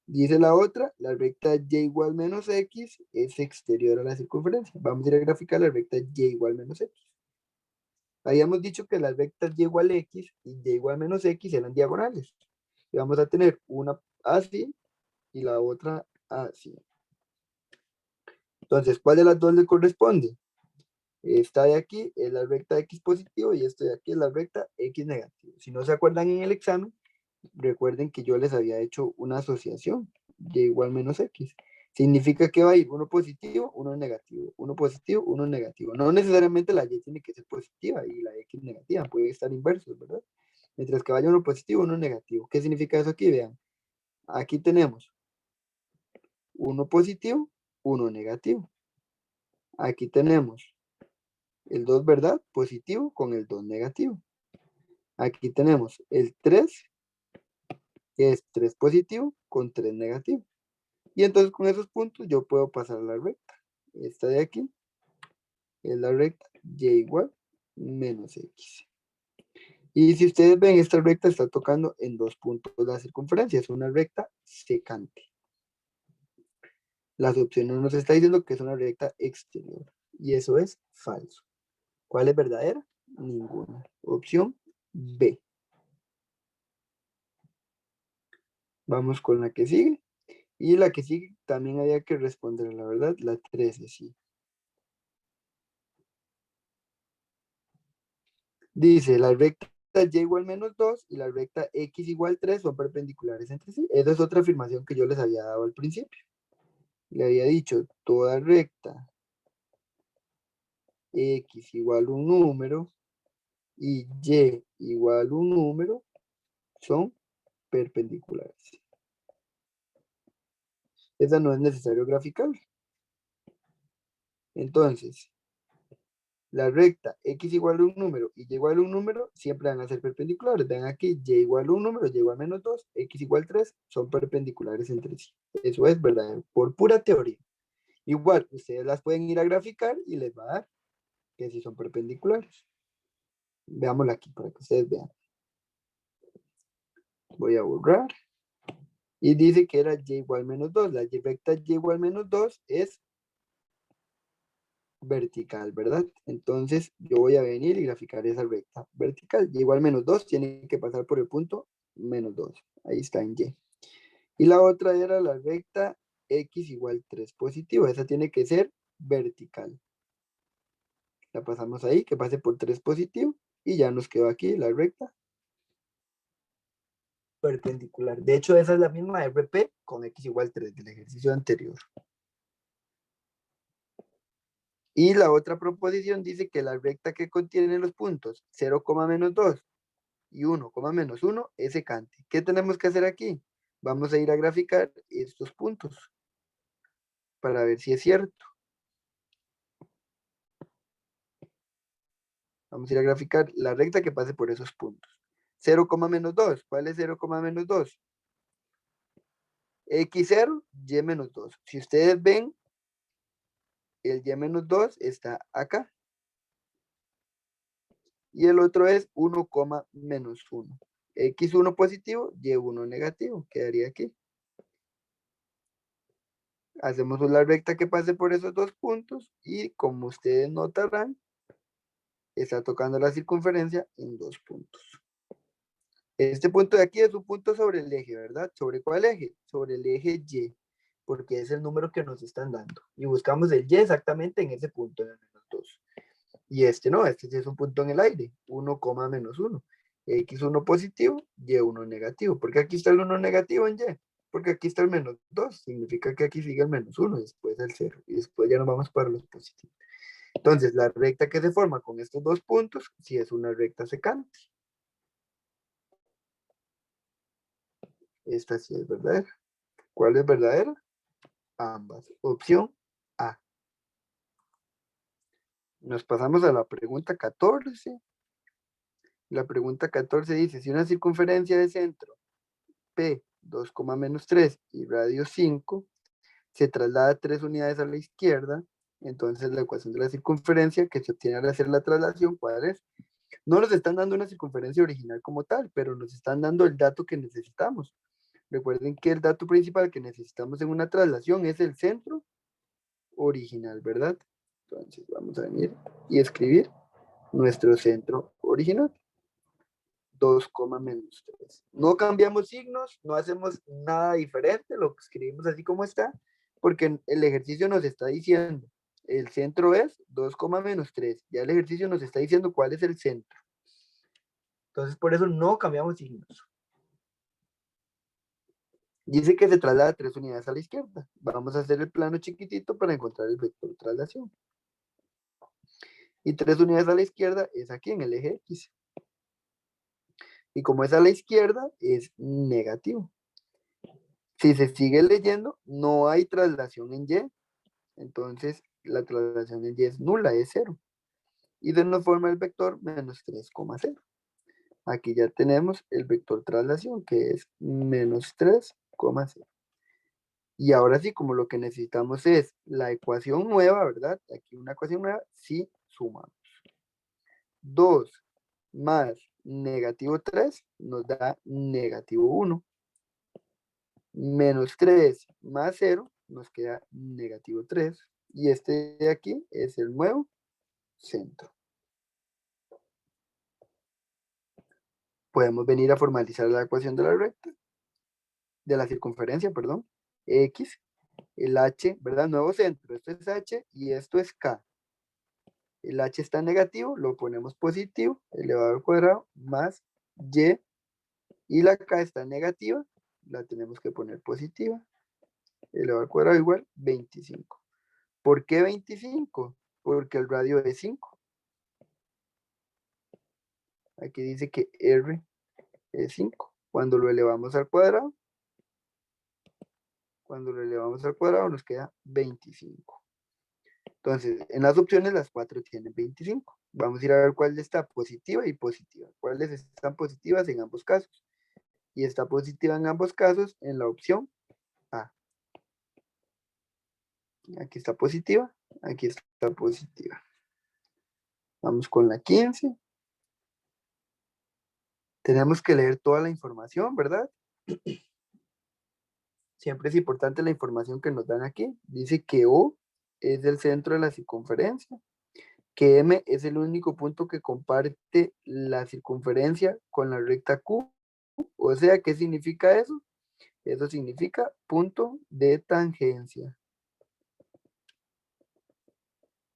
Dice la otra, la recta y igual menos x es exterior a la circunferencia. Vamos a ir a graficar la recta y igual menos x. Habíamos dicho que las rectas y igual x y y igual menos x eran diagonales. Y vamos a tener una así y la otra así. Entonces, ¿cuál de las dos le corresponde? Esta de aquí es la recta x positivo y esta de aquí es la recta x negativo. Si no se acuerdan en el examen, recuerden que yo les había hecho una asociación de igual menos x. Significa que va a ir uno positivo, uno negativo, uno positivo, uno negativo. No necesariamente la y tiene que ser positiva y la x negativa, puede estar inversos, ¿verdad? Mientras que vaya uno positivo, uno negativo. ¿Qué significa eso aquí? Vean, aquí tenemos uno positivo, uno negativo. Aquí tenemos el 2, ¿verdad? Positivo con el 2 negativo. Aquí tenemos el 3, que es 3 positivo con 3 negativo. Y entonces con esos puntos yo puedo pasar la recta. Esta de aquí es la recta y igual menos x. Y si ustedes ven, esta recta está tocando en 2 puntos la circunferencia. Es una recta secante. Las opciones nos está diciendo que es una recta exterior. Y eso es falso. ¿Cuál es verdadera? Ninguna. Opción B. Vamos con la que sigue. Y la que sigue también había que responder, la verdad, la 13, sí. Dice, la recta y igual menos 2 y la recta x igual 3 son perpendiculares entre sí. Esa es otra afirmación que yo les había dado al principio. Le había dicho, toda recta x igual un número y y igual un número son perpendiculares. Esa no es necesario graficar. Entonces, la recta x igual a un número y y igual a un número siempre van a ser perpendiculares. Vean aquí, y igual a un número, y igual a menos 2, x igual 3, son perpendiculares entre sí. Eso es verdadero, por pura teoría. Igual, ustedes las pueden ir a graficar y les va a dar que sí son perpendiculares. Veámosla aquí para que ustedes vean. Voy a borrar. Y dice que era y igual menos 2. La recta y igual menos 2 es vertical, ¿verdad? Entonces yo voy a venir y graficar esa recta vertical. Y igual menos 2 tiene que pasar por el punto menos 2. Ahí está en Y. Y la otra era la recta x igual 3 positivo. Esa tiene que ser vertical. La pasamos ahí, que pase por 3 positivo. Y ya nos quedó aquí la recta perpendicular. De hecho, esa es la misma RP con x igual 3 del ejercicio anterior. Y la otra proposición dice que la recta que contiene los puntos 0, menos 2 y 1, menos 1 es secante. ¿Qué tenemos que hacer aquí? Vamos a ir a graficar estos puntos para ver si es cierto. Vamos a ir a graficar la recta que pase por esos puntos. 0, menos 2. ¿Cuál es 0, menos 2? X0, Y menos 2. Si ustedes ven, el Y menos 2 está acá. Y el otro es 1, menos 1. X1 positivo, Y1 negativo. Quedaría aquí. Hacemos la recta que pase por esos dos puntos y como ustedes notarán, está tocando la circunferencia en dos puntos. Este punto de aquí es un punto sobre el eje, ¿verdad? ¿Sobre cuál eje? Sobre el eje Y, porque es el número que nos están dando. Y buscamos el Y exactamente en ese punto, en el menos 2. Y este no, este sí es un punto en el aire, 1, menos 1. X1 positivo, Y1 negativo. ¿Por qué aquí está el 1 negativo en Y? Porque aquí está el menos 2, significa que aquí sigue el menos 1, después el 0, y después ya nos vamos para los positivos. Entonces, la recta que se forma con estos dos puntos, sí es una recta secante. Esta sí es verdadera. ¿Cuál es verdadera? Ambas. Opción A. Nos pasamos a la pregunta 14. La pregunta 14 dice, si una circunferencia de centro P 2, menos 3 y radio 5 se traslada 3 unidades a la izquierda, entonces la ecuación de la circunferencia que se obtiene al hacer la traslación, ¿cuál es? No nos están dando una circunferencia original como tal, pero nos están dando el dato que necesitamos. Recuerden que el dato principal que necesitamos en una traslación es el centro original, ¿verdad? Entonces vamos a venir y escribir nuestro centro original. 2, menos 3. No cambiamos signos, no hacemos nada diferente, lo escribimos así como está, porque el ejercicio nos está diciendo, el centro es 2, menos 3. Ya el ejercicio nos está diciendo cuál es el centro. Entonces, por eso no cambiamos signos. Dice que se traslada 3 unidades a la izquierda. Vamos a hacer el plano chiquitito para encontrar el vector de traslación. Y 3 unidades a la izquierda es aquí en el eje X. Y como es a la izquierda, es negativo. Si se sigue leyendo, no hay traslación en Y. Entonces, la traslación en Y es nula, es 0. Y de nos forma el vector menos 3,0. Aquí ya tenemos el vector traslación, que es menos 3,0. Y ahora sí, como lo que necesitamos es la ecuación nueva, ¿verdad? Aquí una ecuación nueva, sí sumamos. 2 más negativo 3 nos da negativo 1. Menos 3 más 0 nos queda negativo 3. Y este de aquí es el nuevo centro. Podemos venir a formalizar la ecuación de la recta, de la circunferencia, perdón. X, el H, ¿verdad? Nuevo centro. Esto es H y esto es K. El H está negativo, lo ponemos positivo, elevado al cuadrado, más Y. Y la K está negativa, la tenemos que poner positiva, elevado al cuadrado igual 25. ¿Por qué 25? Porque el radio es 5. Aquí dice que R es 5. Cuando lo elevamos al cuadrado, nos queda 25. Entonces, en las opciones las 4 tienen 25. Vamos a ir a ver cuál está positiva y positiva. ¿Cuáles están positivas en ambos casos? Y está positiva en ambos casos en la opción A. Aquí está positiva, aquí está positiva. Vamos con la 15. Tenemos que leer toda la información, ¿verdad? Siempre es importante la información que nos dan aquí. Dice que O es el centro de la circunferencia, que M es el único punto que comparte la circunferencia con la recta Q. O sea, ¿qué significa eso? Eso significa punto de tangencia.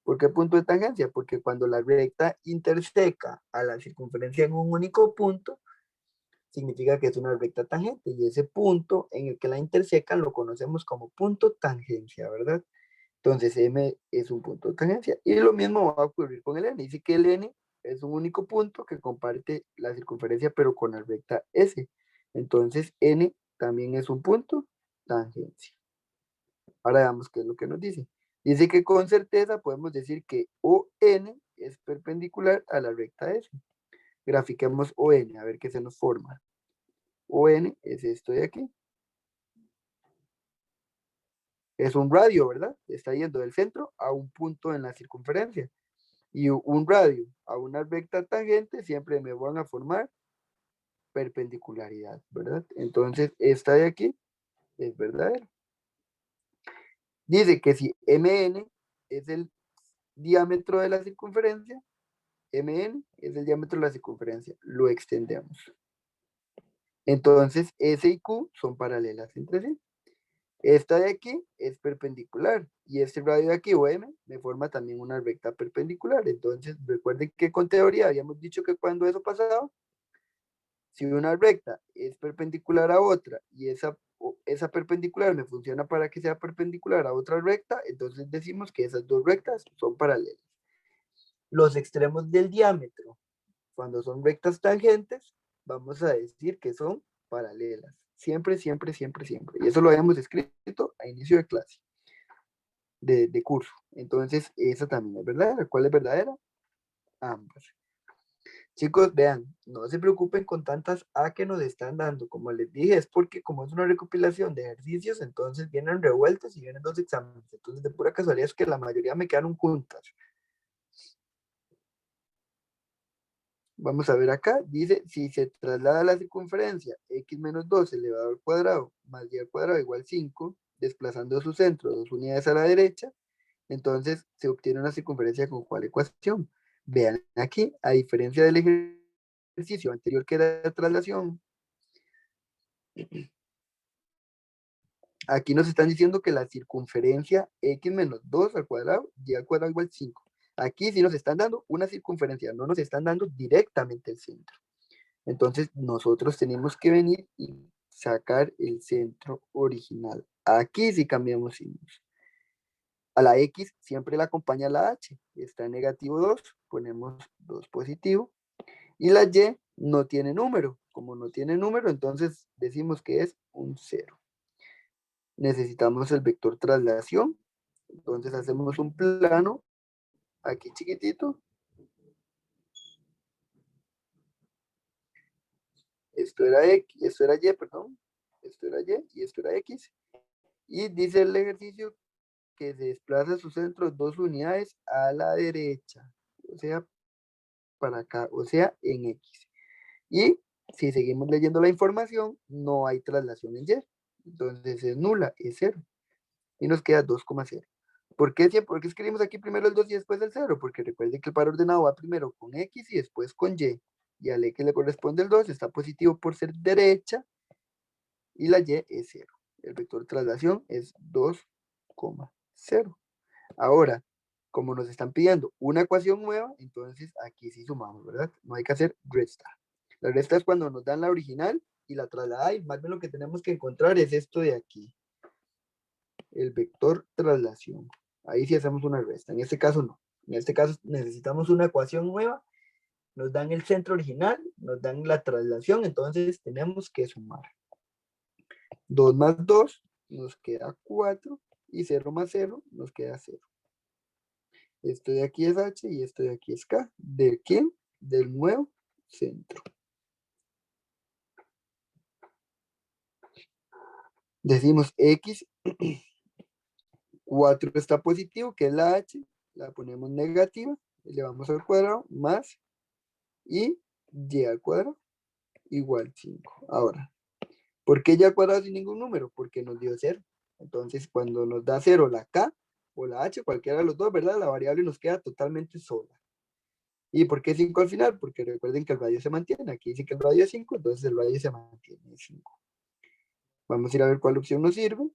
¿Por qué punto de tangencia? Porque cuando la recta interseca a la circunferencia en un único punto, significa que es una recta tangente y ese punto en el que la intersecan lo conocemos como punto tangencia, ¿verdad? Entonces M es un punto de tangencia. Y lo mismo va a ocurrir con el N. Dice que el N es un único punto que comparte la circunferencia, pero con la recta S. Entonces N también es un punto tangencia. Ahora veamos qué es lo que nos dice. Dice que con certeza podemos decir que ON es perpendicular a la recta S. Grafiquemos ON, a ver qué se nos forma. ON es esto de aquí. Es un radio, ¿verdad? Está yendo del centro a un punto en la circunferencia. Y un radio a una recta tangente siempre me van a formar perpendicularidad, ¿verdad? Entonces, esta de aquí es verdadera. Dice que si MN es el diámetro de la circunferencia, MN es el diámetro de la circunferencia, lo extendemos. Entonces, S y Q son paralelas entre sí. Esta de aquí es perpendicular y este radio de aquí, OM, me forma también una recta perpendicular. Entonces, recuerden que con teoría habíamos dicho que cuando eso pasaba, si una recta es perpendicular a otra y esa perpendicular me funciona para que sea perpendicular a otra recta, entonces decimos que esas dos rectas son paralelas. Los extremos del diámetro, cuando son rectas tangentes, vamos a decir que son paralelas. Siempre, siempre, siempre, siempre. Y eso lo habíamos escrito a inicio de clase, de curso. Entonces, esa también es verdadera. ¿Cuál es verdadera? Ambas. Chicos, vean, no se preocupen con tantas A que nos están dando. Como les dije, es porque como es una recopilación de ejercicios, entonces vienen revueltos y vienen dos exámenes. Entonces, de pura casualidad es que la mayoría me quedaron juntas. Vamos a ver acá, dice, si se traslada la circunferencia x menos 2 elevado al cuadrado más y al cuadrado igual 5, desplazando su centro 2 unidades a la derecha, entonces se obtiene una circunferencia con cuál ecuación. Vean aquí, a diferencia del ejercicio anterior que era de traslación, aquí nos están diciendo que la circunferencia x menos 2 al cuadrado y al cuadrado igual 5. Aquí sí nos están dando una circunferencia, no nos están dando directamente el centro. Entonces nosotros tenemos que venir y sacar el centro original. Aquí sí cambiamos signos. A la X siempre la acompaña la H. Está en negativo 2, ponemos 2 positivo. Y la Y no tiene número. Como no tiene número, entonces decimos que es un 0. Necesitamos el vector traslación. Entonces hacemos un plano aquí chiquitito. Esto era X, esto era Y, perdón. Esto era Y y esto era X. Y dice el ejercicio que se desplaza su centro 2 unidades a la derecha, o sea, para acá, o sea, en X. Y si seguimos leyendo la información, no hay traslación en Y, entonces es nula, es 0. Y nos queda 2,0. ¿Por qué escribimos aquí primero el 2 y después el 0? Porque recuerden que el par ordenado va primero con X y después con Y. Y al X le corresponde el 2, está positivo por ser derecha, y la Y es 0. El vector de traslación es 2,0. Ahora, como nos están pidiendo una ecuación nueva, entonces aquí sí sumamos, ¿verdad? No hay que hacer resta. La resta es cuando nos dan la original y la trasladada, y más bien lo que tenemos que encontrar es esto de aquí, el vector traslación. Ahí sí hacemos una resta, en este caso no. En este caso necesitamos una ecuación nueva, nos dan el centro original, nos dan la traslación, entonces tenemos que sumar. 2 más 2 nos queda 4 y 0 más 0 nos queda 0. Esto de aquí es H y esto de aquí es K. ¿De quién? Del nuevo centro. Decimos X, 4 está positivo, que es la H, la ponemos negativa, elevamos al cuadrado, más, y Y al cuadrado, igual 5. Ahora, ¿por qué Y al cuadrado sin ningún número? Porque nos dio 0. Entonces, cuando nos da 0 la K o la H, cualquiera de los dos, ¿verdad? La variable nos queda totalmente sola. ¿Y por qué 5 al final? Porque recuerden que el radio se mantiene. Aquí dice que el radio es 5, entonces el radio se mantiene en 5. Vamos a ir a ver cuál opción nos sirve.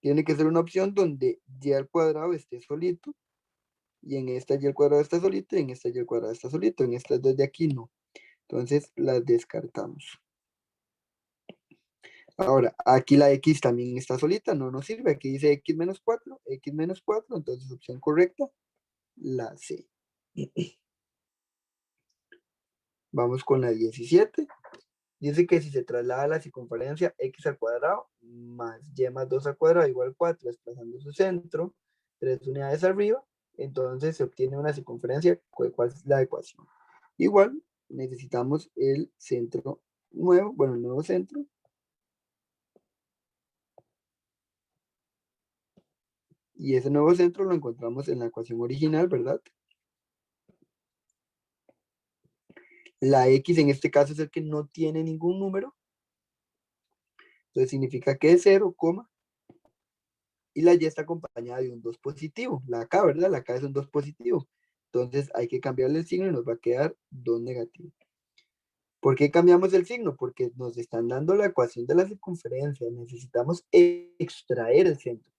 Tiene que ser una opción donde y al cuadrado esté solito, y en esta y al cuadrado está solito, y en esta y al cuadrado está solito, en estas dos de aquí no. Entonces las descartamos. Ahora, aquí la X también está solita, no nos sirve. Aquí dice X menos 4, entonces opción correcta, la C. Vamos con la 17. Dice que si se traslada la circunferencia X al cuadrado más Y más 2 al cuadrado igual 4, desplazando su centro 3 unidades arriba, entonces se obtiene una circunferencia. ¿Cuál es la ecuación? Igual, necesitamos el centro nuevo, bueno, el nuevo centro. Y ese nuevo centro lo encontramos en la ecuación original, ¿verdad? La X en este caso es el que no tiene ningún número. Entonces significa que es 0, y la Y está acompañada de un 2 positivo. La K, ¿verdad? La K es un 2 positivo. Entonces hay que cambiarle el signo y nos va a quedar 2 negativo. ¿Por qué cambiamos el signo? Porque nos están dando la ecuación de la circunferencia. Necesitamos extraer el centro.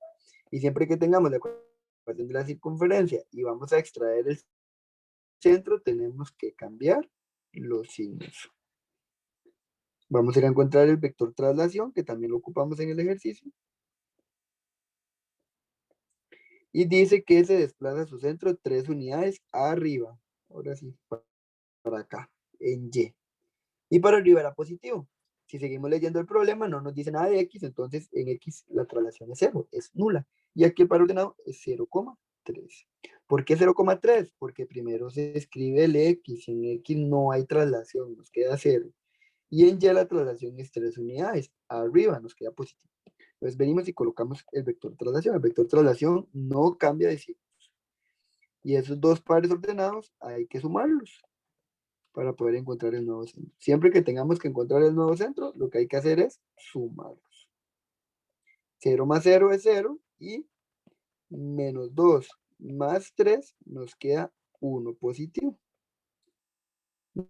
Y siempre que tengamos la ecuación de la circunferencia y vamos a extraer el centro, tenemos que cambiar los signos. Vamos a ir a encontrar el vector traslación, que también lo ocupamos en el ejercicio. Y dice que se desplaza su centro 3 unidades arriba. Ahora sí, para acá, en Y. Y para arriba era positivo. Si seguimos leyendo el problema, no nos dice nada de X, entonces en X la traslación es 0, es nula. Y aquí el par ordenado es 0,3. ¿Por qué 0,3? Porque primero se escribe el X, en X no hay traslación, nos queda 0. Y en Y la traslación es 3 unidades, arriba nos queda positivo. Entonces venimos y colocamos el vector traslación. El vector traslación no cambia de signo. Y esos dos pares ordenados hay que sumarlos para poder encontrar el nuevo centro. Siempre que tengamos que encontrar el nuevo centro, lo que hay que hacer es sumarlos. 0 más 0 es 0 y menos 2 más 3 nos queda 1 positivo.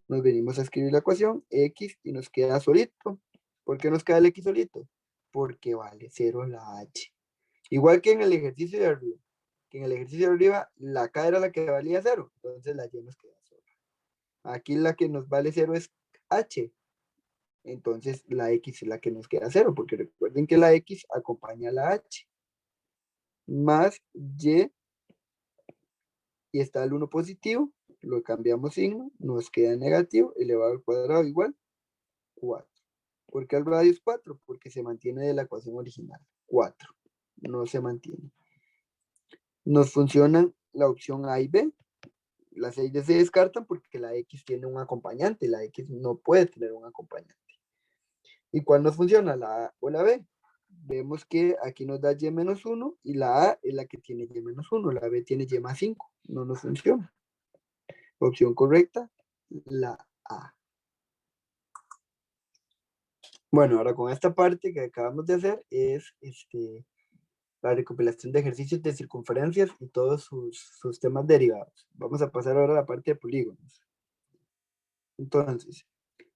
Nos venimos a escribir la ecuación X y nos queda solito. ¿Por qué nos queda el X solito? Porque vale 0 la H. Igual que en el ejercicio de arriba. Que en el ejercicio de arriba la K era la que valía 0. Entonces la Y nos queda sola. Aquí la que nos vale 0 es H. Entonces la X es la que nos queda 0. Porque recuerden que la X acompaña a la H. Más y está el 1 positivo. Lo cambiamos signo. Nos queda negativo. Elevado al cuadrado igual 4. ¿Por qué el radio es 4? Porque se mantiene de la ecuación original. 4. No se mantiene. Nos funcionan la opción A y B. Las Y se descartan porque la X tiene un acompañante. La X no puede tener un acompañante. ¿Y cuál nos funciona? ¿La A o la B? Vemos que aquí nos da Y menos 1 y la A es la que tiene Y menos 1. La B tiene Y más 5. No nos funciona. Opción correcta, la A. Bueno, ahora con esta parte que acabamos de hacer es la recopilación de ejercicios de circunferencias y todos sus temas derivados. Vamos a pasar ahora a la parte de polígonos. Entonces,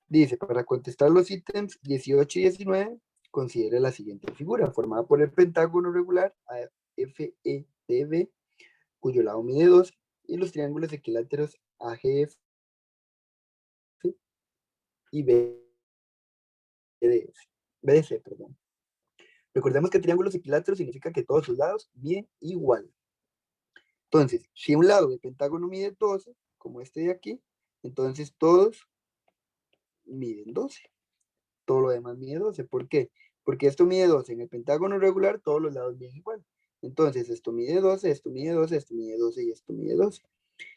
dice, para contestar los ítems 18 y 19, considere la siguiente figura, formada por el pentágono regular AFEDB, cuyo lado mide 2, y los triángulos equiláteros AGF y BDC, perdón. Recordemos que triángulos equiláteros significa que todos sus lados miden igual. Entonces, si un lado del pentágono mide 12, como este de aquí, entonces todos miden 12. Todo lo demás mide 12. ¿Por qué? Porque esto mide 12. En el pentágono regular todos los lados miden igual. Entonces, esto mide 12, esto mide 12, esto mide 12 y esto mide 12.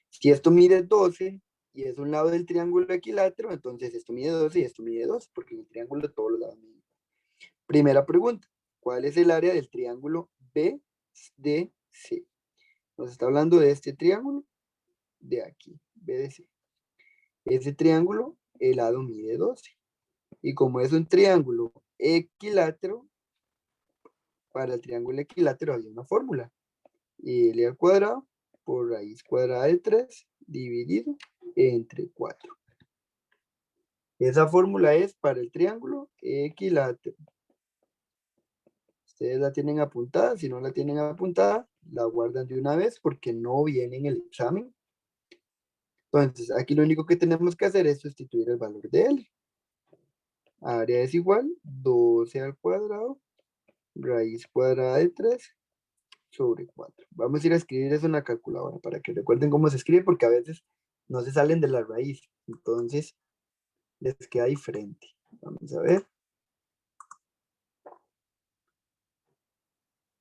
Si esto mide 12 y es un lado del triángulo equilátero, entonces esto mide 12 y esto mide 12, porque en el triángulo todos los lados miden igual. Primera pregunta, ¿cuál es el área del triángulo BDC? Nos está hablando de este triángulo de aquí, BDC. Ese triángulo, el lado mide 12. Y como es un triángulo equilátero, para el triángulo equilátero había una fórmula. L al cuadrado por raíz cuadrada de 3 dividido entre 4. Esa fórmula es para el triángulo equilátero. Ustedes la tienen apuntada. Si no la tienen apuntada, la guardan de una vez porque no viene en el examen. Entonces, aquí lo único que tenemos que hacer es sustituir el valor de L. Área es igual 12 al cuadrado, raíz cuadrada de 3 sobre 4. Vamos a ir a escribir eso en la calculadora para que recuerden cómo se escribe, porque a veces no se salen de la raíz. Entonces, les queda diferente. Vamos a ver.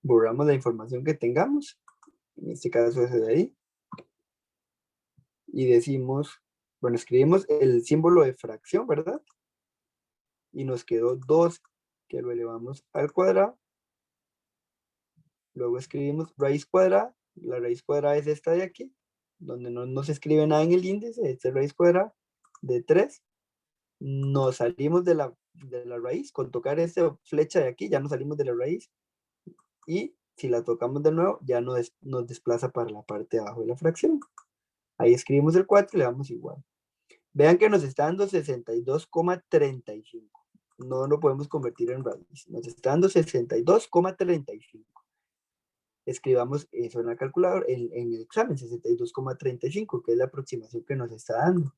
Borramos la información que tengamos. En este caso, ese de ahí. Y decimos, bueno, escribimos el símbolo de fracción, ¿verdad? Y nos quedó 2, que lo elevamos al cuadrado. Luego escribimos raíz cuadrada. La raíz cuadrada es esta de aquí, donde no se escribe nada en el índice. Esta es raíz cuadrada de 3. Nos salimos de la raíz. Con tocar esta flecha de aquí, ya nos salimos de la raíz. Y si la tocamos de nuevo, ya nos desplaza para la parte de abajo de la fracción. Ahí escribimos el 4 y le damos igual. Vean que nos está dando 62,35. No lo podemos convertir en raíz. Nos está dando 62,35. Escribamos eso en la calculadora, en el examen, 62,35, que es la aproximación que nos está dando.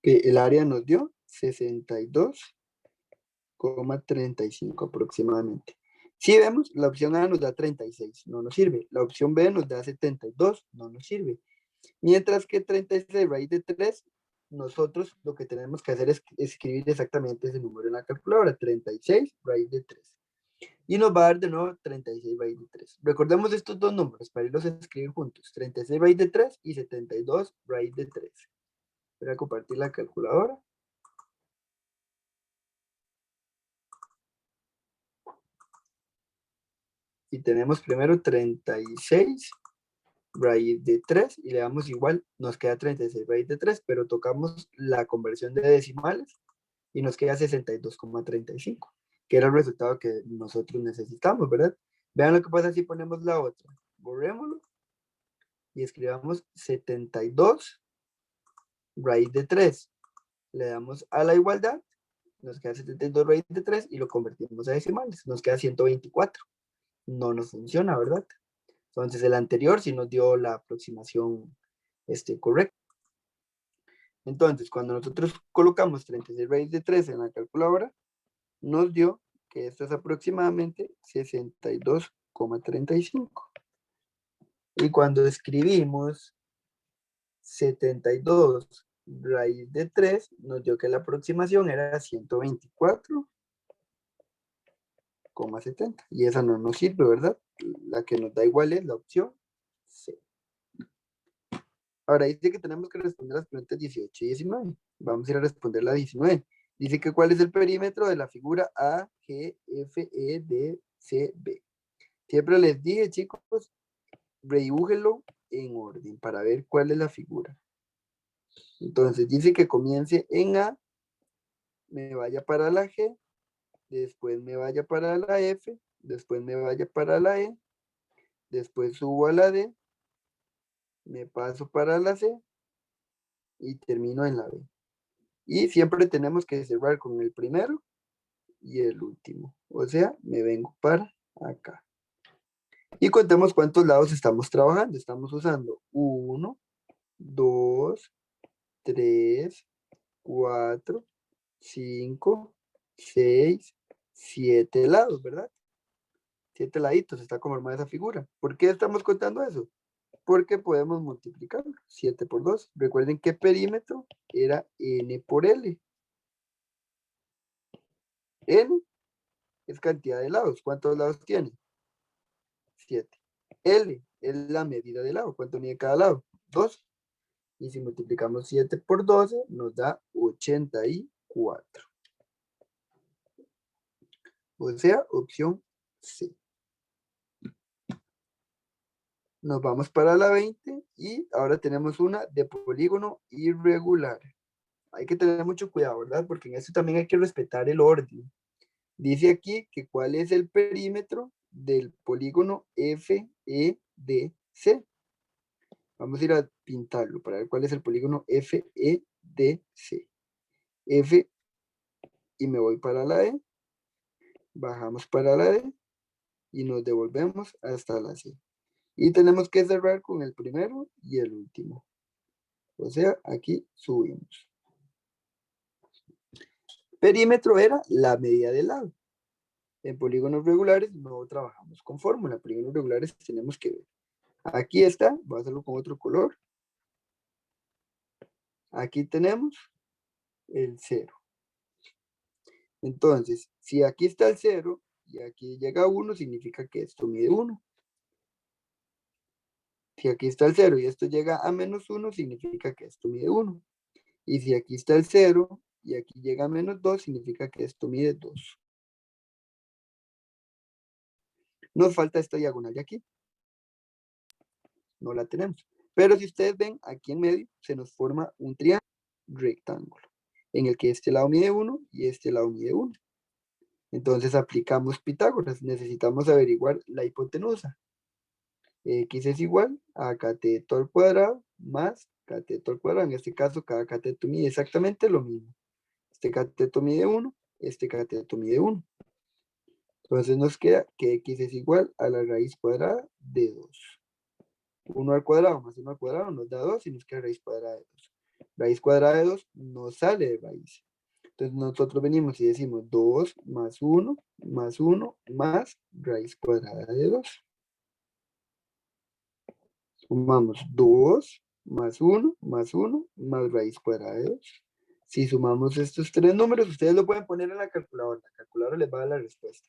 Que el área nos dio 62,35 aproximadamente. Si vemos, la opción A nos da 36, no nos sirve. La opción B nos da 72, no nos sirve. Mientras que 36 raíz de 3, nosotros lo que tenemos que hacer es escribir exactamente ese número en la calculadora, 36 raíz de 3. Y nos va a dar de nuevo 36 raíz de 3. Recordemos estos dos números para irlos a escribir juntos. 36 raíz de 3 y 72 raíz de 3. Voy a compartir la calculadora. Y tenemos primero 36 raíz de 3 y le damos igual, nos queda 36 raíz de 3, pero tocamos la conversión de decimales y nos queda 62,35, que era el resultado que nosotros necesitamos, ¿verdad? Vean lo que pasa si ponemos la otra. Borrémoslo y escribamos 72 raíz de 3. Le damos a la igualdad, nos queda 72 raíz de 3 y lo convertimos a decimales. Nos queda 124. No nos funciona, ¿verdad? Entonces el anterior sí nos dio la aproximación correcta. Entonces, cuando nosotros colocamos 36 raíz de 3 en la calculadora, nos dio que esto es aproximadamente 62,35. Y cuando escribimos 72 raíz de 3, nos dio que la aproximación era 124,70. Y esa no nos sirve, ¿verdad? La que nos da igual es la opción C. Ahora dice que tenemos que responder las preguntas 18 y 19. Vamos a ir a responder la 19. Dice que cuál es el perímetro de la figura A, G, F, E, D, C, B. Siempre les dije, chicos, redibújenlo en orden para ver cuál es la figura. Entonces dice que comience en A, me vaya para la G, después me vaya para la F, después me vaya para la E, después subo a la D, me paso para la C y termino en la B. Y siempre tenemos que cerrar con el primero y el último. O sea, me vengo para acá. Y contemos cuántos lados estamos trabajando. Estamos usando 1, 2, 3, 4, 5, 6, 7 lados, ¿verdad? 7 laditos, está conformada esa figura. ¿Por qué estamos contando eso? Porque podemos multiplicar 7 por 2. Recuerden que perímetro era n por L. N es cantidad de lados. ¿Cuántos lados tiene? 7. L es la medida de lado. ¿Cuánto mide cada lado? 2. Y si multiplicamos 7 por 12, nos da 84. O sea, opción C. Nos vamos para la 20 y ahora tenemos una de polígono irregular. Hay que tener mucho cuidado, ¿verdad? Porque en esto también hay que respetar el orden. Dice aquí que cuál es el perímetro del polígono FEDC. Vamos a ir a pintarlo para ver cuál es el polígono FEDC. F y me voy para la E, bajamos para la D y nos devolvemos hasta la C. Y tenemos que cerrar con el primero y el último. O sea, aquí subimos. Perímetro era la medida del lado. En polígonos regulares no trabajamos con fórmula. Polígonos regulares tenemos que ver. Aquí está, voy a hacerlo con otro color. Aquí tenemos el 0. Entonces, si aquí está el 0 y aquí llega 1, significa que esto mide 1. Si aquí está el 0 y esto llega a menos 1, significa que esto mide 1. Y si aquí está el 0 y aquí llega a menos 2, significa que esto mide 2. Nos falta esta diagonal de aquí. No la tenemos. Pero si ustedes ven, aquí en medio se nos forma un triángulo rectángulo, en el que este lado mide 1 y este lado mide 1. Entonces aplicamos Pitágoras. Necesitamos averiguar la hipotenusa. X es igual a cateto al cuadrado más cateto al cuadrado. En este caso, cada cateto mide exactamente lo mismo. Este cateto mide 1, este cateto mide 1. Entonces nos queda que X es igual a la raíz cuadrada de 2. 1 al cuadrado más 1 al cuadrado nos da 2 y nos queda raíz cuadrada de 2. Raíz cuadrada de 2 no sale de raíz. Entonces nosotros venimos y decimos 2 más 1 más 1 más raíz cuadrada de 2. Sumamos 2 más 1 más 1 más raíz cuadrada de 2. Si sumamos estos tres números, ustedes lo pueden poner en la calculadora. La calculadora les va a dar la respuesta.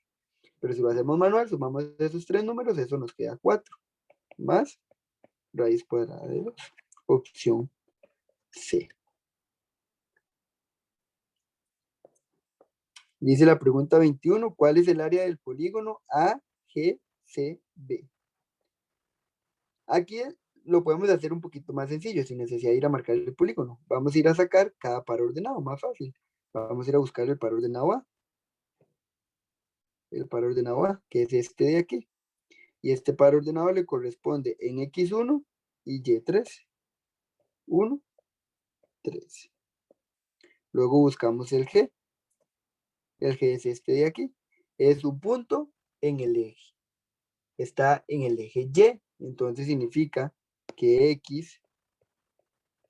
Pero si lo hacemos manual, sumamos esos tres números, eso nos queda 4 más raíz cuadrada de 2. Opción C. Dice la pregunta 21, ¿cuál es el área del polígono AGCB? Aquí lo podemos hacer un poquito más sencillo, sin necesidad de ir a marcar el polígono. Vamos a ir a sacar cada par ordenado, más fácil. Vamos a ir a buscar el par ordenado A. El par ordenado A, que es este de aquí. Y este par ordenado le corresponde en X1 y Y3. 1, 3. Luego buscamos el G. El G es este de aquí. Es un punto en el eje. Está en el eje Y. Entonces significa que X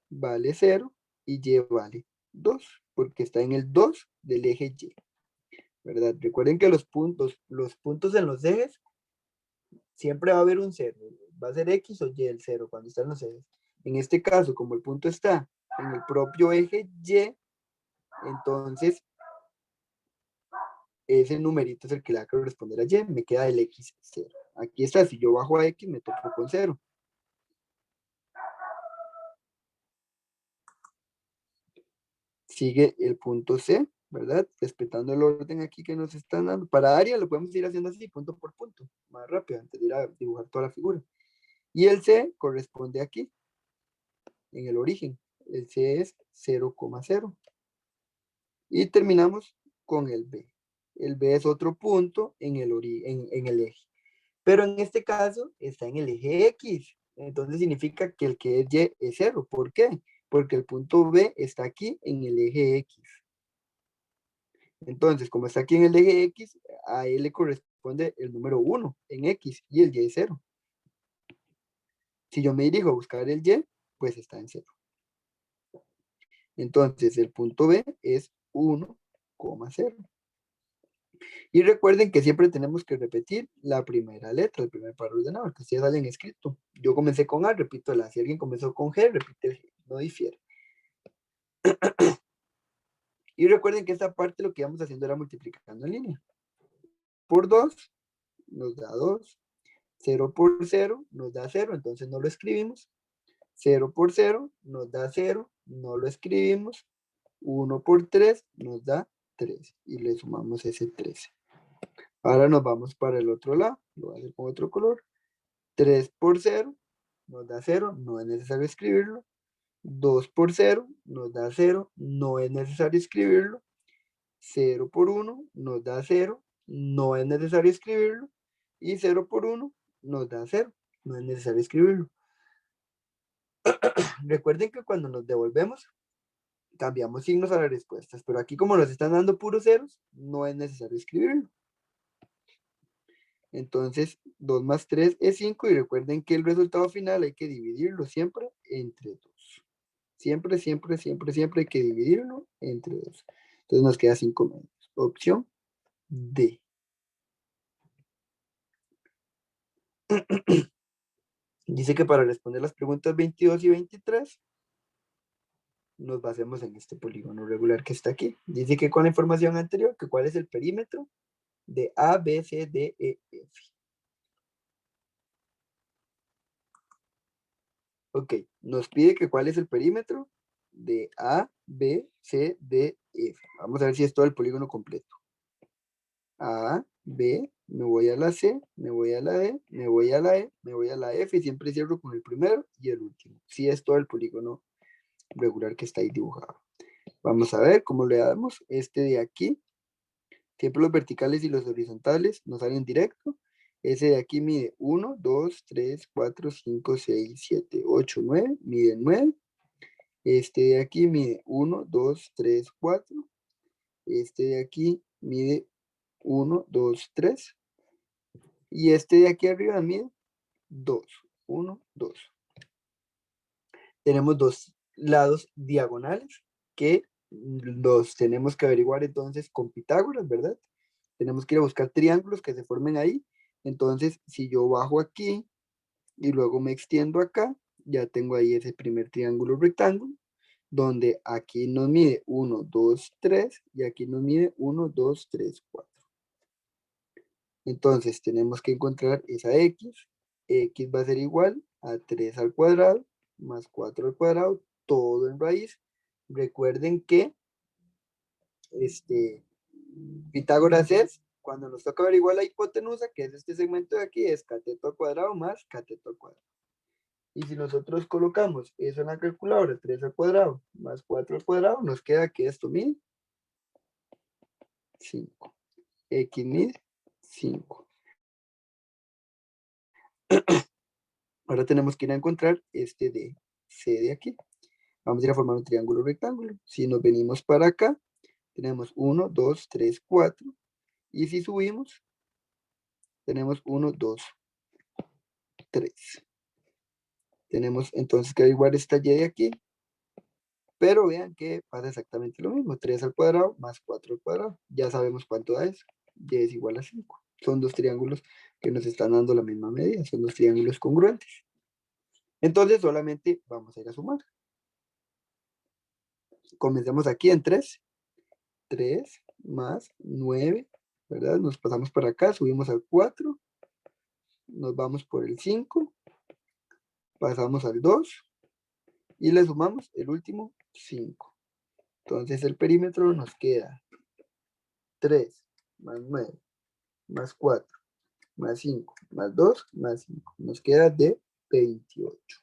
vale 0 y Y vale 2, porque está en el 2 del eje Y. ¿Verdad? Recuerden que los puntos en los ejes siempre va a haber un 0. Va a ser X o Y el 0 cuando están los ejes. En este caso, como el punto está en el propio eje Y, entonces ese numerito es el que le va a corresponder a Y. Me queda el X0. Aquí está, si yo bajo a X, me topo con 0. Sigue el punto C, ¿verdad? Respetando el orden aquí que nos están dando. Para área lo podemos ir haciendo así, punto por punto, más rápido, antes de ir a dibujar toda la figura. Y el C corresponde aquí, en el origen. El C es 0,0. Y terminamos con el B. El B es otro punto en el eje. Pero en este caso está en el eje X. Entonces significa que el que es Y es 0. ¿Por qué? Porque el punto B está aquí en el eje X. Entonces, como está aquí en el eje X, a él le corresponde el número 1 en X y el Y es 0. Si yo me dirijo a buscar el Y, pues está en 0. Entonces, el punto B es 1,0. Y recuerden que siempre tenemos que repetir la primera letra, el primer par ordenado, que ustedes salen escrito. Yo comencé con A, repito la. Si alguien comenzó con G, repite el G, no difiere. Y recuerden que esta parte lo que íbamos haciendo era multiplicando en línea. Por 2 nos da 2. 0 por 0 nos da 0, entonces no lo escribimos. 0 por 0 nos da 0, no lo escribimos. 1 por 3 nos da 3 y le sumamos ese 13. Ahora nos vamos para el otro lado, lo voy a hacer con otro color. 3 por 0 nos da 0, no es necesario escribirlo. 2 por 0 nos da 0, no es necesario escribirlo. 0 por 1 nos da 0, no es necesario escribirlo. Y 0 por 1 nos da 0, no es necesario escribirlo. Recuerden que cuando nos devolvemos, cambiamos signos a las respuestas, pero aquí como nos están dando puros ceros, no es necesario escribirlo. Entonces, 2 más 3 es 5 y recuerden que el resultado final hay que dividirlo siempre entre 2. Siempre, siempre, siempre, siempre hay que dividirlo entre 2. Entonces nos queda 5 medios. Opción D. Dice que para responder las preguntas 22 y 23, nos basemos en este polígono regular que está aquí. Dice que con la información anterior, que cuál es el perímetro de A, B, C, D, E, F. Ok, nos pide que cuál es el perímetro de A, B, C, D, F. Vamos a ver si es todo el polígono completo. A, B, me voy a la C, me voy a la D, me voy a la E, me voy a la F y siempre cierro con el primero y el último. Si es todo el polígono regular que está ahí dibujado. Vamos a ver cómo le damos. Este de aquí, siempre los verticales y los horizontales nos salen directo. Ese de aquí mide 1, 2, 3, 4, 5, 6, 7, 8, 9, mide 9. Este de aquí mide 1, 2, 3, 4. Este de aquí mide 1, 2, 3. Y este de aquí arriba mide 2, 1, 2. Tenemos dos lados diagonales que los tenemos que averiguar entonces con Pitágoras, ¿verdad? Tenemos que ir a buscar triángulos que se formen ahí. Entonces, si yo bajo aquí y luego me extiendo acá, ya tengo ahí ese primer triángulo rectángulo, donde aquí nos mide 1, 2, 3 y aquí nos mide 1, 2, 3, 4. Entonces, tenemos que encontrar esa x. X va a ser igual a 3 al cuadrado más 4 al cuadrado, todo en raíz. Recuerden que Pitágoras es, cuando nos toca averiguar la hipotenusa, que es este segmento de aquí, es cateto al cuadrado más cateto al cuadrado. Y si nosotros colocamos eso en la calculadora, 3 al cuadrado más 4 al cuadrado, nos queda que esto mide 5. X mide 5. Ahora tenemos que ir a encontrar este de C de aquí. Vamos a ir a formar un triángulo rectángulo. Si nos venimos para acá, tenemos 1, 2, 3, 4. Y si subimos, tenemos 1, 2, 3. Tenemos entonces que averiguar esta y de aquí. Pero vean que pasa exactamente lo mismo. 3 al cuadrado más 4 al cuadrado. Ya sabemos cuánto da eso. Y es igual a 5. Son dos triángulos que nos están dando la misma medida. Son dos triángulos congruentes. Entonces solamente vamos a ir a sumar. Comencemos aquí en 3. 3 más 9, ¿verdad? Nos pasamos para acá, subimos al 4, nos vamos por el 5, pasamos al 2 y le sumamos el último 5. Entonces el perímetro nos queda 3 más 9 más 4 más 5 más 2 más 5. Nos queda de 28.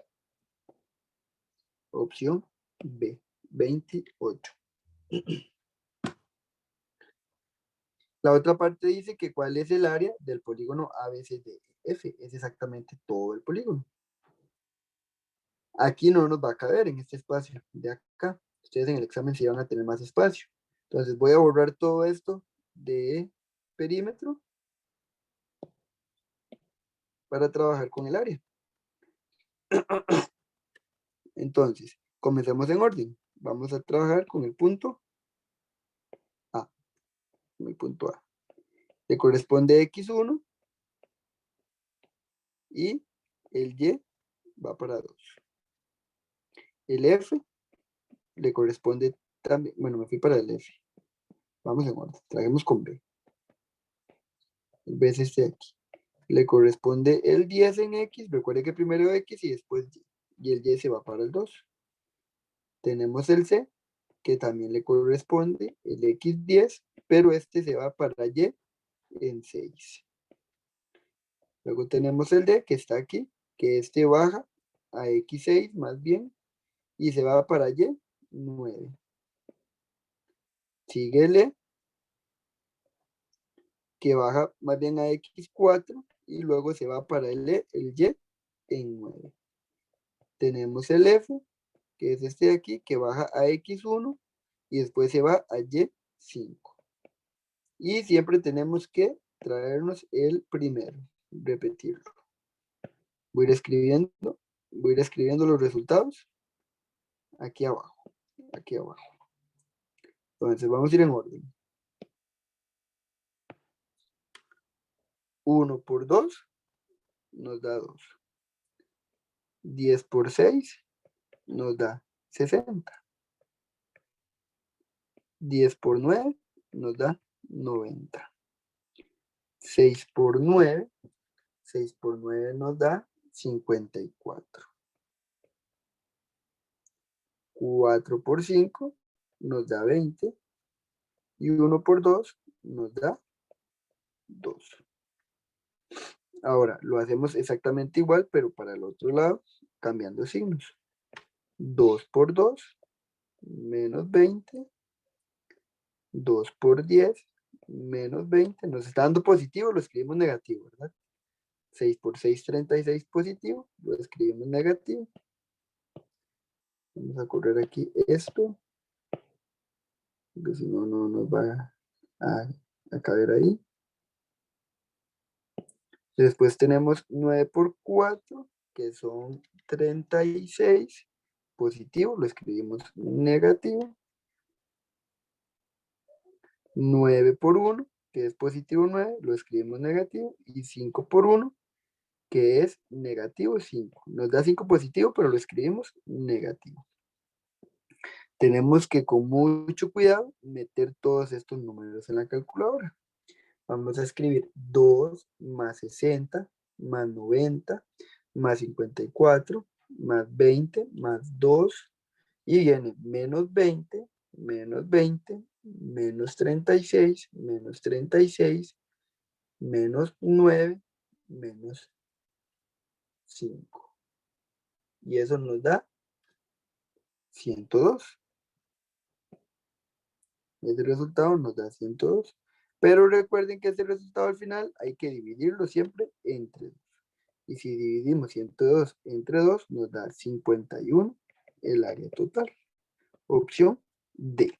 Opción B, 28. La otra parte dice que cuál es el área del polígono ABCDF. Es exactamente todo el polígono. Aquí no nos va a caber en este espacio de acá. Ustedes en el examen sí van a tener más espacio. Entonces voy a borrar todo esto de perímetro para trabajar con el área. Entonces, comencemos en orden. Vamos a trabajar con el punto A. Con el punto A. Le corresponde X1 y el Y va para 2. El F le corresponde también, bueno, me fui para el F. Vamos en orden, trabajemos con B. El B es este de aquí. Le corresponde el 10 en X, recuerde que primero X y después Y. Y el Y se va para el 2. Tenemos el C, que también le corresponde el X10, pero este se va para Y en 6. Luego tenemos el D, que está aquí, que este baja a X6 más bien, y se va para Y 9. Sigue el E, que baja más bien a X4, y luego se va para el E, el Y en 9. Tenemos el F, que es este de aquí, que baja a X1 y después se va a Y5. Y siempre tenemos que traernos el primero, repetirlo. Voy a ir escribiendo los resultados aquí abajo, aquí abajo. Entonces vamos a ir en orden. 1 por 2 nos da 2. 10 por 6 nos da 60. 10 por 9 nos da 90. 6 por 9 nos da 54. 4 por 5 nos da 20. Y 1 por 2 nos da 2. Ahora lo hacemos exactamente igual, pero para el otro lado, cambiando signos. 2 por 2 menos 20. 2 por 10 menos 20. Nos está dando positivo, lo escribimos negativo, ¿verdad? 6 por 6, 36 positivo, lo escribimos negativo. Vamos a correr aquí esto, porque si no, no nos va a caber ahí. Después tenemos 9 por 4, que son 36, positivo, lo escribimos negativo. 9 por 1, que es positivo 9, lo escribimos negativo. Y 5 por 1, que es negativo 5. Nos da 5 positivo, pero lo escribimos negativo. Tenemos que con mucho cuidado meter todos estos números en la calculadora. Vamos a escribir 2 más 60 más 90 más 54 más 20 más 2 y viene menos 20 menos 20 menos 36 menos 36 menos 9 menos 5. Y eso nos da 102. Ese resultado nos da 102. Pero recuerden que este resultado al final hay que dividirlo siempre entre 2. Y si dividimos 102 entre 2, nos da 51 el área total. Opción D.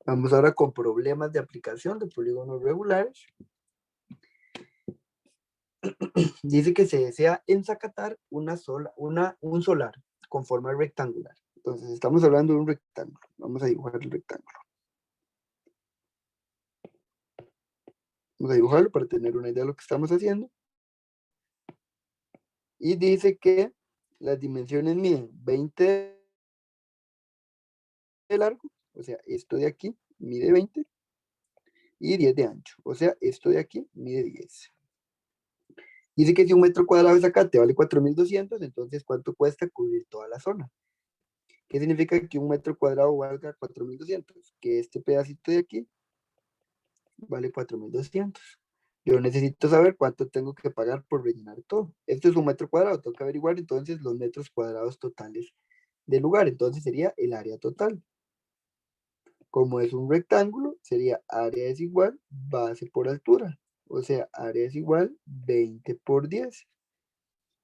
Vamos ahora con problemas de aplicación de polígonos regulares. Dice que se desea ensacatar un solar con forma rectangular. Entonces estamos hablando de un rectángulo. Vamos a dibujar el rectángulo. Vamos a dibujarlo para tener una idea de lo que estamos haciendo. Y dice que las dimensiones miden 20 de largo, o sea, esto de aquí mide 20, y 10 de ancho, o sea, esto de aquí mide 10. Dice que si un metro cuadrado de zacate vale 4.200, entonces ¿cuánto cuesta cubrir toda la zona? ¿Qué significa que un metro cuadrado valga 4.200? Que este pedacito de aquí vale 4.200. Yo necesito saber cuánto tengo que pagar por rellenar todo. Esto es un metro cuadrado, tengo que averiguar entonces los metros cuadrados totales del lugar. Entonces sería el área total. Como es un rectángulo, sería área es igual base por altura. O sea, área es igual 20 por 10.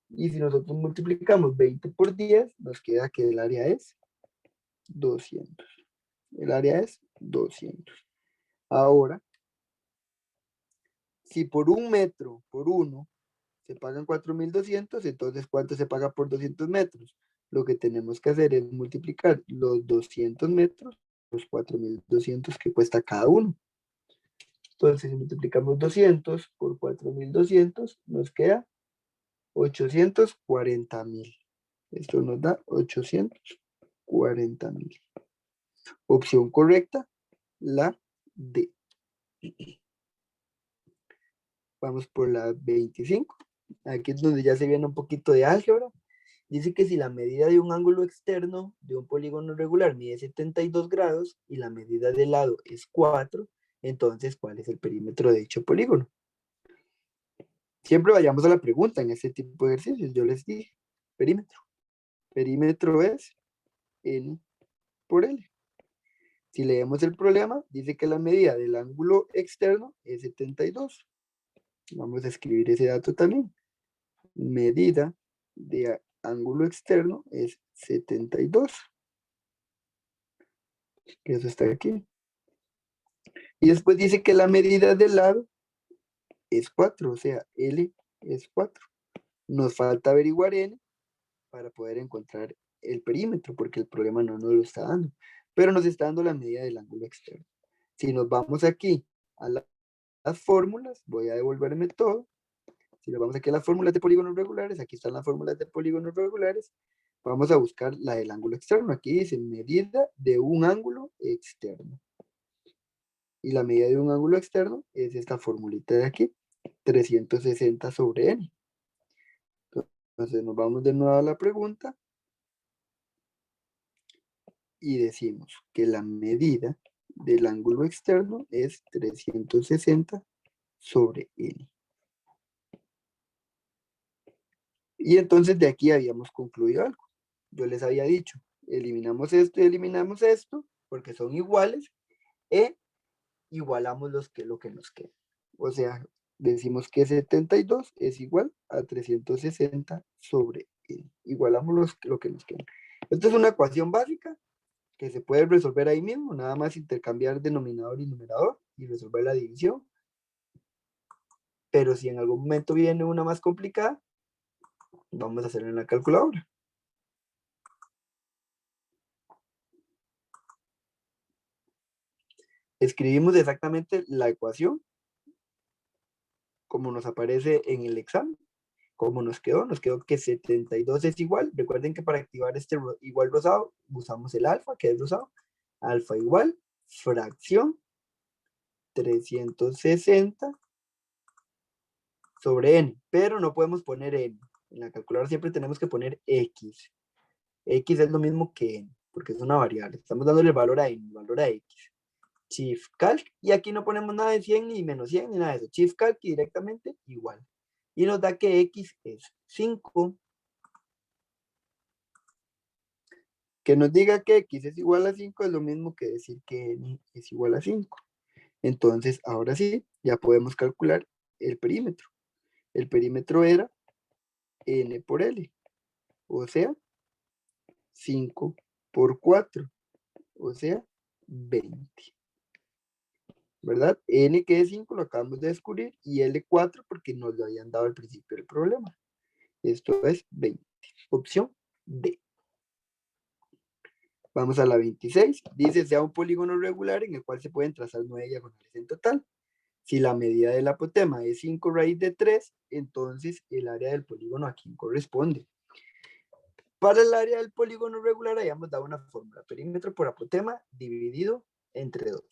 Y si nosotros multiplicamos 20 por 10, nos queda que el área es 200. El área es 200. Ahora, si por un metro, por uno, se pagan 4.200, entonces ¿cuánto se paga por 200 metros? Lo que tenemos que hacer es multiplicar los 200 metros, los 4.200 que cuesta cada uno. Entonces, si multiplicamos 200 por 4.200, nos queda 840.000. Esto nos da 840.000. Opción correcta, la D. Vamos por la 25. Aquí es donde ya se viene un poquito de álgebra. Dice que si la medida de un ángulo externo de un polígono regular mide 72 grados y la medida del lado es 4, entonces, ¿cuál es el perímetro de dicho polígono? Siempre vayamos a la pregunta en este tipo de ejercicios. Yo les dije, perímetro. Perímetro es N por L. Si leemos el problema, dice que la medida del ángulo externo es 72. Vamos a escribir ese dato también. Medida de ángulo externo es 72. Que eso está aquí. Y después dice que la medida del lado es 4, o sea, L es 4. Nos falta averiguar N para poder encontrar el perímetro, porque el problema no nos lo está dando, pero nos está dando la medida del ángulo externo. Si nos vamos aquí a las fórmulas, voy a devolverme todo. Si nos vamos aquí a las fórmulas de polígonos regulares, aquí están las fórmulas de polígonos regulares, vamos a buscar la del ángulo externo. Aquí dice medida de un ángulo externo. Y la medida de un ángulo externo es esta formulita de aquí, 360 sobre n. Entonces nos vamos de nuevo a la pregunta y decimos que la medida del ángulo externo es 360 sobre n. Y entonces de aquí habíamos concluido algo. Yo les había dicho, eliminamos esto y eliminamos esto, porque son iguales, e igualamos lo que nos queda. O sea, decimos que 72 es igual a 360 sobre n. Igualamos lo que nos queda. Esta es una ecuación básica que se puede resolver ahí mismo, nada más intercambiar denominador y numerador y resolver la división. Pero si en algún momento viene una más complicada, vamos a hacerlo en la calculadora. Escribimos exactamente la ecuación como nos aparece en el examen. ¿Cómo nos quedó que 72 es igual. Recuerden que para activar este igual rosado usamos el alfa, que es rosado. Alfa igual fracción 360 sobre n, pero no podemos poner n. En la calculadora siempre tenemos que poner x. X es lo mismo que n, porque es una variable. Estamos dándole el valor a n, el valor a x. Shift calc, y aquí no ponemos nada de 100 ni menos 100 ni nada de eso. Shift calc y directamente igual. Y nos da que x es 5. Que nos diga que x es igual a 5 es lo mismo que decir que n es igual a 5. Entonces, ahora sí, ya podemos calcular el perímetro. El perímetro era n por l, o sea, 5 por 4, o sea, 20. ¿Verdad? N que es 5 lo acabamos de descubrir y L4 porque nos lo habían dado al principio del problema. Esto es 20. Opción D. Vamos a la 26. Dice, sea un polígono regular en el cual se pueden trazar 9 diagonales en total. Si la medida del apotema es 5 raíz de 3, entonces el área del polígono a quién corresponde. Para el área del polígono regular hayamos dado una fórmula. Perímetro por apotema dividido entre 2.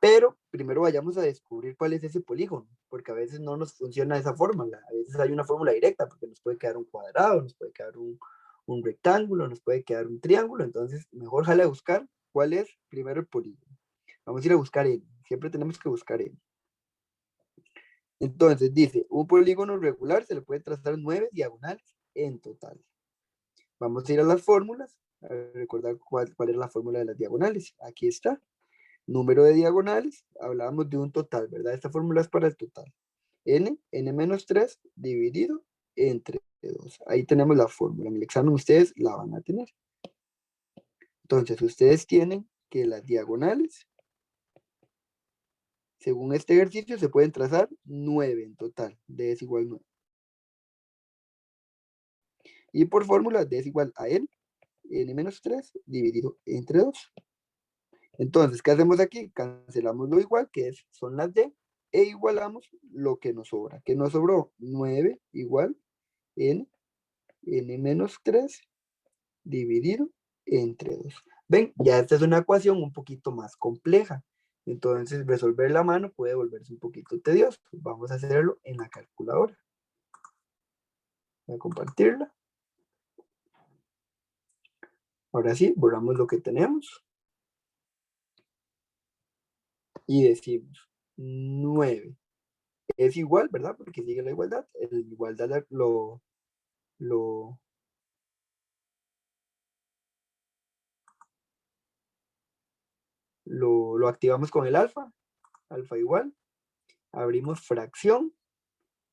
Pero primero vayamos a descubrir cuál es ese polígono, porque a veces no nos funciona esa fórmula. A veces hay una fórmula directa, porque nos puede quedar un cuadrado, nos puede quedar un rectángulo, nos puede quedar un triángulo. Entonces, mejor jale a buscar cuál es primero el polígono. Vamos a ir a buscar n. Siempre tenemos que buscar n. Entonces, dice, un polígono regular se le puede trazar 9 diagonales en total. Vamos a ir a las fórmulas, a recordar cuál es la fórmula de las diagonales. Aquí está. Número de diagonales, hablábamos de un total, ¿verdad? Esta fórmula es para el total. n menos 3 dividido entre 2. Ahí tenemos la fórmula. En el examen ustedes la van a tener. Entonces, ustedes tienen que las diagonales, según este ejercicio, se pueden trazar 9 en total. D es igual a 9. Y por fórmula, D es igual a n menos 3 dividido entre 2. Entonces, ¿qué hacemos aquí? Cancelamos lo igual, que son las D, e igualamos lo que nos sobra. ¿Qué nos sobró? 9 igual n menos 3 dividido entre 2. Ven, ya esta es una ecuación un poquito más compleja. Entonces, resolver la mano puede volverse un poquito tedioso. Vamos a hacerlo en la calculadora. Voy a compartirla. Ahora sí, borramos lo que tenemos. Y decimos 9 es igual, ¿verdad? Porque sigue la igualdad. La igualdad lo activamos con el alfa. Alfa igual. Abrimos fracción.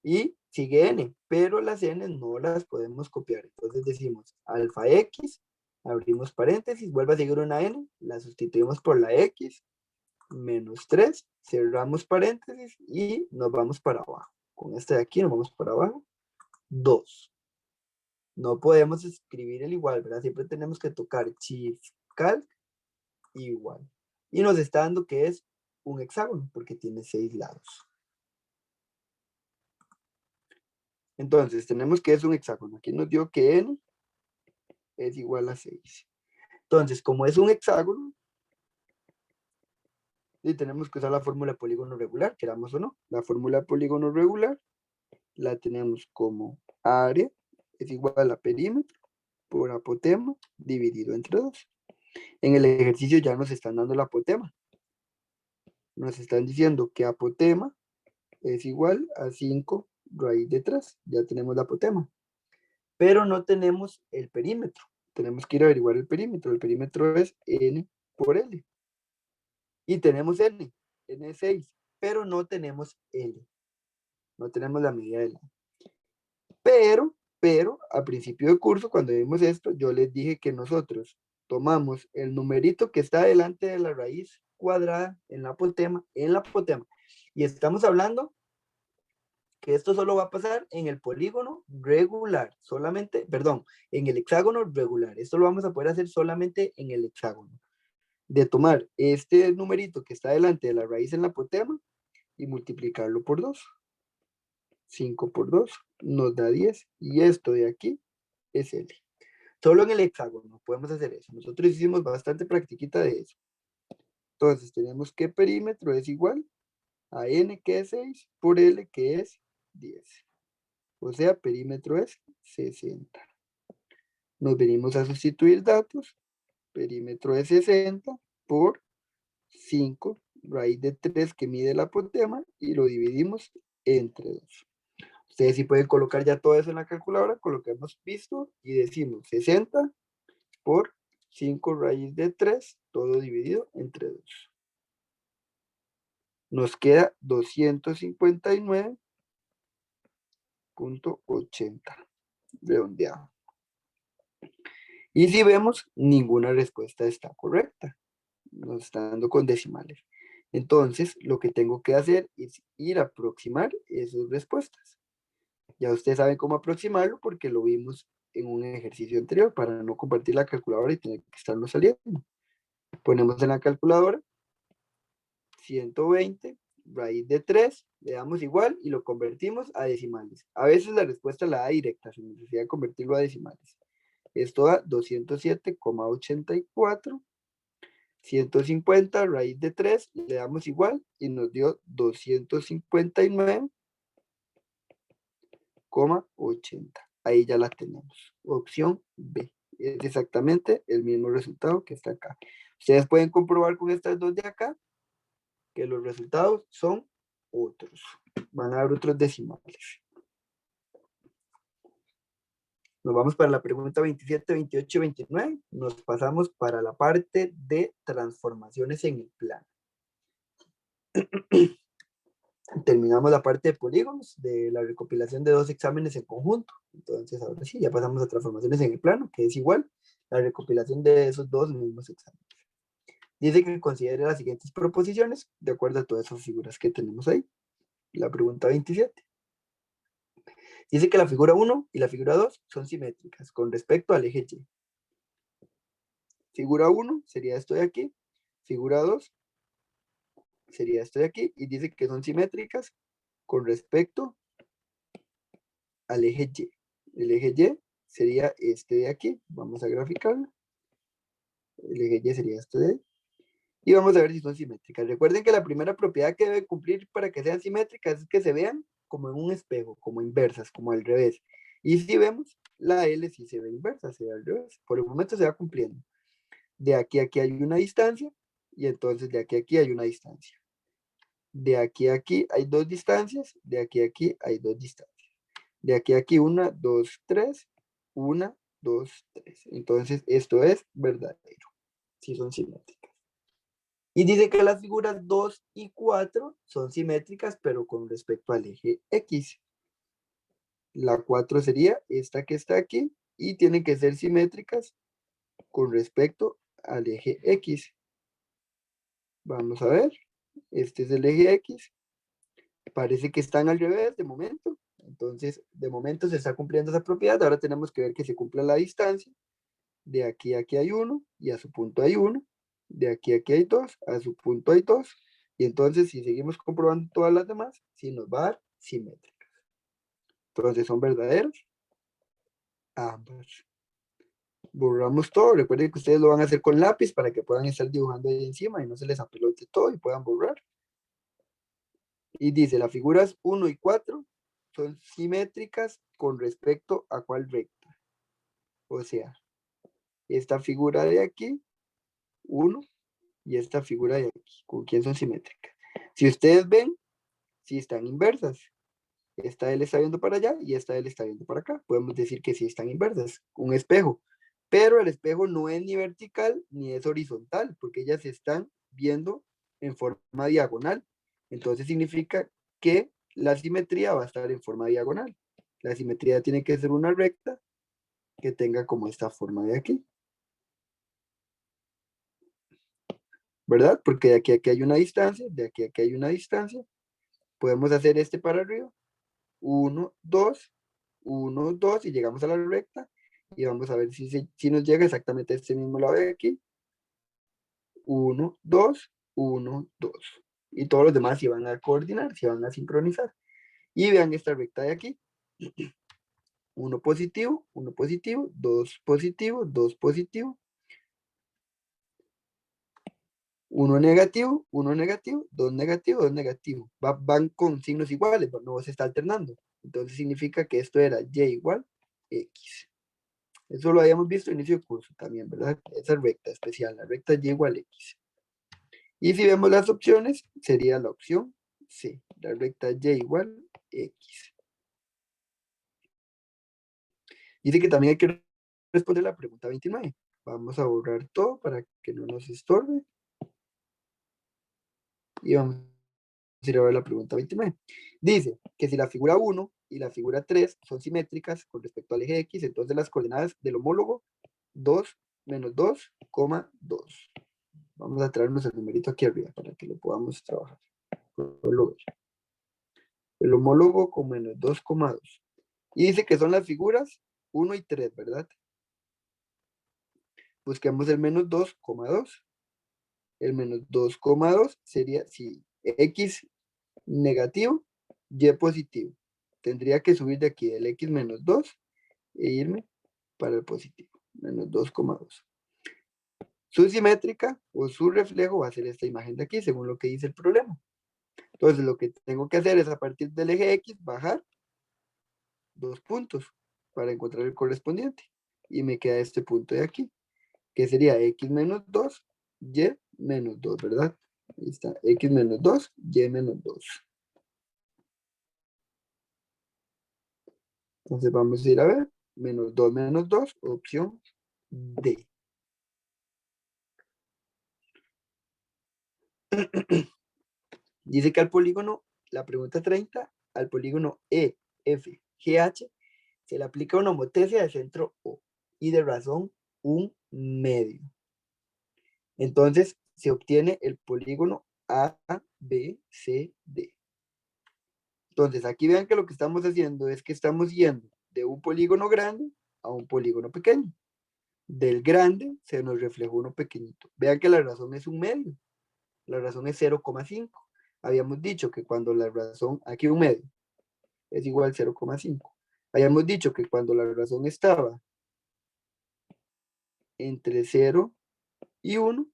Y sigue n, pero las n no las podemos copiar. Entonces decimos alfa x, abrimos paréntesis, vuelve a seguir una n, la sustituimos por la x, menos 3, cerramos paréntesis y nos vamos para abajo. Con este de aquí nos vamos para abajo, 2. No podemos escribir el igual, ¿verdad? Siempre tenemos que tocar Shift, Calc, igual. Y nos está dando que es un hexágono, porque tiene 6 lados. Entonces, tenemos que es un hexágono. Aquí nos dio que n es igual a 6. Entonces, como es un hexágono, y tenemos que usar la fórmula de polígono regular, queramos o no. La fórmula de polígono regular la tenemos como área es igual a perímetro por apotema dividido entre 2. En el ejercicio ya nos están dando la apotema. Nos están diciendo que apotema es igual a 5 raíz de 3. Ya tenemos la apotema. Pero no tenemos el perímetro. Tenemos que ir a averiguar el perímetro. El perímetro es n por L. Y tenemos n es 6, pero no tenemos L. No tenemos la medida de la. Pero, a principio de curso, cuando vimos esto, yo les dije que nosotros tomamos el numerito que está delante de la raíz cuadrada en la apotema, y estamos hablando que esto solo va a pasar en el polígono regular, solamente, perdón, en el hexágono regular. Esto lo vamos a poder hacer solamente en el hexágono. De tomar este numerito que está delante de la raíz en la apotema y multiplicarlo por 2. 5 por 2 nos da 10, y esto de aquí es L. Solo en el hexágono podemos hacer eso. Nosotros hicimos bastante practiquita de eso. Entonces tenemos que perímetro es igual a n, que es 6, por L, que es 10. O sea, perímetro es 60. Nos venimos a sustituir datos. Perímetro es 60 por 5 raíz de 3 que mide la apotema, y lo dividimos entre 2. Ustedes sí pueden colocar ya todo eso en la calculadora con lo que hemos visto, y decimos 60 por 5 raíz de 3, todo dividido entre 2. Nos queda 259.80 redondeado. Y si vemos, ninguna respuesta está correcta. Nos está dando con decimales. Entonces, lo que tengo que hacer es ir a aproximar esas respuestas. Ya ustedes saben cómo aproximarlo porque lo vimos en un ejercicio anterior, para no compartir la calculadora y tener que estarlo saliendo. Ponemos en la calculadora 120 raíz de 3, le damos igual y lo convertimos a decimales. A veces la respuesta la da directa, sin necesidad de convertirlo a decimales. Esto da 207,84. 150 raíz de 3, le damos igual y nos dio 259,80. Ahí ya la tenemos. Opción B. Es exactamente el mismo resultado que está acá. Ustedes pueden comprobar con estas dos de acá que los resultados son otros. Van a haber otros decimales. Nos vamos para la pregunta 27, 28 y 29. Nos pasamos para la parte de transformaciones en el plano. Terminamos la parte de polígonos, de la recopilación de 2 exámenes en conjunto. Entonces, ahora sí, ya pasamos a transformaciones en el plano, que es igual la recopilación de esos 2 mismos exámenes. Dice que considere las siguientes proposiciones de acuerdo a todas esas figuras que tenemos ahí. La pregunta 27. Dice que la figura 1 y la figura 2 son simétricas con respecto al eje Y. Figura 1 sería esto de aquí, figura 2 sería esto de aquí, y dice que son simétricas con respecto al eje Y. El eje Y sería este de aquí, vamos a graficarlo. El eje Y sería este de ahí. Y vamos a ver si son simétricas. Recuerden que la primera propiedad que debe cumplir para que sean simétricas es que se vean como en un espejo, como inversas, como al revés. Y si vemos, la L sí se ve inversa, se ve al revés. Por el momento se va cumpliendo. De aquí a aquí hay una distancia, y entonces de aquí a aquí hay una distancia. De aquí a aquí hay 2 distancias, de aquí a aquí hay 2 distancias. De aquí a aquí 1, 2, 3, 1, 2, 3. Entonces esto es verdadero, si son simétricas. Y dice que las figuras 2 y 4 son simétricas, pero con respecto al eje X. La 4 sería esta que está aquí, y tienen que ser simétricas con respecto al eje X. Vamos a ver, este es el eje X. Parece que están al revés de momento. Entonces, de momento se está cumpliendo esa propiedad. Ahora tenemos que ver que se cumpla la distancia. De aquí a aquí hay 1 y a su punto hay 1. De aquí a aquí hay 2, a su punto hay 2. Y entonces, si seguimos comprobando todas las demás, sí nos va a dar simétricas. Entonces, son verdaderos ambas. Borramos todo. Recuerden que ustedes lo van a hacer con lápiz para que puedan estar dibujando ahí encima y no se les apelote todo y puedan borrar. Y dice, las figuras 1 y 4 son simétricas con respecto a cuál recta. O sea, esta figura de aquí, 1, y esta figura de aquí, ¿con quién son simétricas? Si ustedes ven, si están inversas. Esta L está viendo para allá y esta L está viendo para acá. Podemos decir que sí están inversas. Un espejo. Pero el espejo no es ni vertical ni es horizontal, porque ellas se están viendo en forma diagonal. Entonces significa que la simetría va a estar en forma diagonal. La simetría tiene que ser una recta que tenga como esta forma de aquí. ¿Verdad? Porque de aquí a aquí hay una distancia, de aquí a aquí hay una distancia. Podemos hacer este para arriba. 1, 2, 1, 2 y llegamos a la recta. Y vamos a ver si nos llega exactamente a este mismo lado de aquí. 1, 2, 1, 2. Y todos los demás se van a coordinar, se van a sincronizar. Y vean esta recta de aquí. 1 positivo, 1 positivo, 2 positivo, 2 positivo. 1 negativo, 1 negativo, 2 negativo, 2 negativo. Van con signos iguales, no se está alternando. Entonces significa que esto era y igual x. Eso lo habíamos visto en inicio de curso también, ¿verdad? Esa recta especial, la recta y igual x. Y si vemos las opciones, sería la opción C, la recta y igual x. Dice que también hay que responder la pregunta 29. Vamos a borrar todo para que no nos estorbe. Y vamos a ir a ver la pregunta 29. Dice que si la figura 1 y la figura 3 son simétricas con respecto al eje x, entonces las coordenadas del homólogo 2 menos 2, 2. Vamos a traernos el numerito aquí arriba para que lo podamos trabajar. El homólogo con menos 2,2. Y dice que son las figuras 1 y 3, ¿verdad? Busquemos el menos 2,2. El menos 2,2 sería si x negativo, y positivo. Tendría que subir de aquí del x menos 2 e irme para el positivo. Menos 2,2. Su simétrica o su reflejo va a ser esta imagen de aquí, según lo que dice el problema. Entonces, lo que tengo que hacer es a partir del eje X bajar 2 puntos para encontrar el correspondiente. Y me queda este punto de aquí, que sería X menos 2, Y menos 2, ¿verdad? Ahí está, X menos 2, Y menos 2. Entonces vamos a ir a ver, menos 2, opción D. Dice que al polígono, la pregunta 30, al polígono EFGH se le aplica una homotesia de centro O y de razón 1/2. Entonces se obtiene el polígono ABCD. Entonces aquí vean que lo que estamos haciendo es que estamos yendo de un polígono grande a un polígono pequeño. Del grande se nos reflejó uno pequeñito. Vean que la razón es 1/2. La razón es 0,5. Habíamos dicho que cuando la razón, aquí 1/2, es igual a 0,5. Habíamos dicho que cuando la razón estaba entre 0 y 1,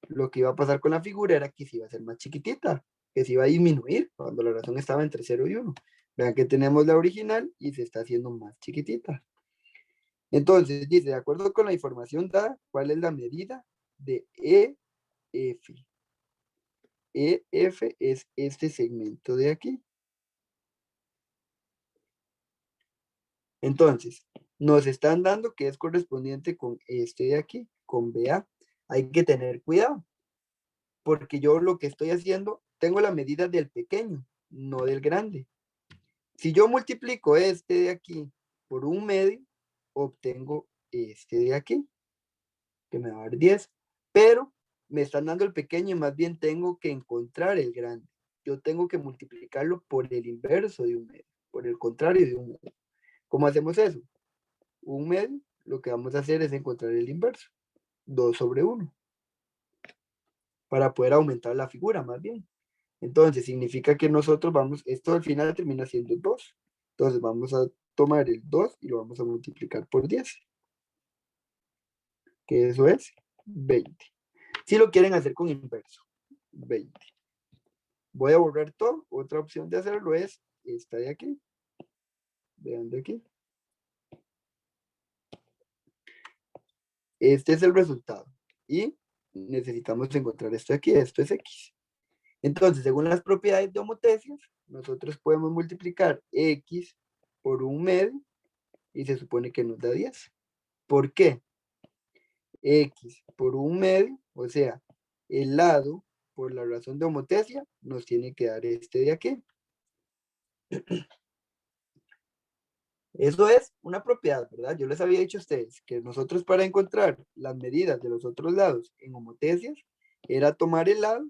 lo que iba a pasar con la figura era que se iba a hacer más chiquitita, que se iba a disminuir cuando la razón estaba entre 0 y 1. Vean que tenemos la original y se está haciendo más chiquitita. Entonces, dice, de acuerdo con la información dada, ¿cuál es la medida de EF? EF es este segmento de aquí. Entonces, nos están dando que es correspondiente con este de aquí, con BA. Hay que tener cuidado, porque yo lo que estoy haciendo, tengo la medida del pequeño, no del grande. Si yo multiplico este de aquí por 1/2, obtengo este de aquí, que me va a dar 10. Pero me están dando el pequeño y más bien tengo que encontrar el grande. Yo tengo que multiplicarlo por el inverso de 1/2. por el contrario de un medio. ¿Cómo hacemos eso? Un medio, lo que vamos a hacer es encontrar el inverso, 2 sobre 1, para poder aumentar la figura más bien. Entonces, significa que nosotros vamos, esto al final termina siendo 2. Entonces, vamos a tomar el 2 y lo vamos a multiplicar por 10, que eso es 20. Si lo quieren hacer con inverso, 20. Voy a borrar todo. Otra opción de hacerlo es esta de aquí. Vean de aquí. Este es el resultado. Y necesitamos encontrar esto de aquí. Esto es X. Entonces, según las propiedades de homotecias, nosotros podemos multiplicar X por un medio y se supone que nos da 10. ¿Por qué? X por un medio, o sea, el lado por la razón de homotecia nos tiene que dar este de aquí. Eso es una propiedad, ¿verdad? Yo les había dicho a ustedes que nosotros para encontrar las medidas de los otros lados en homotecias era tomar el lado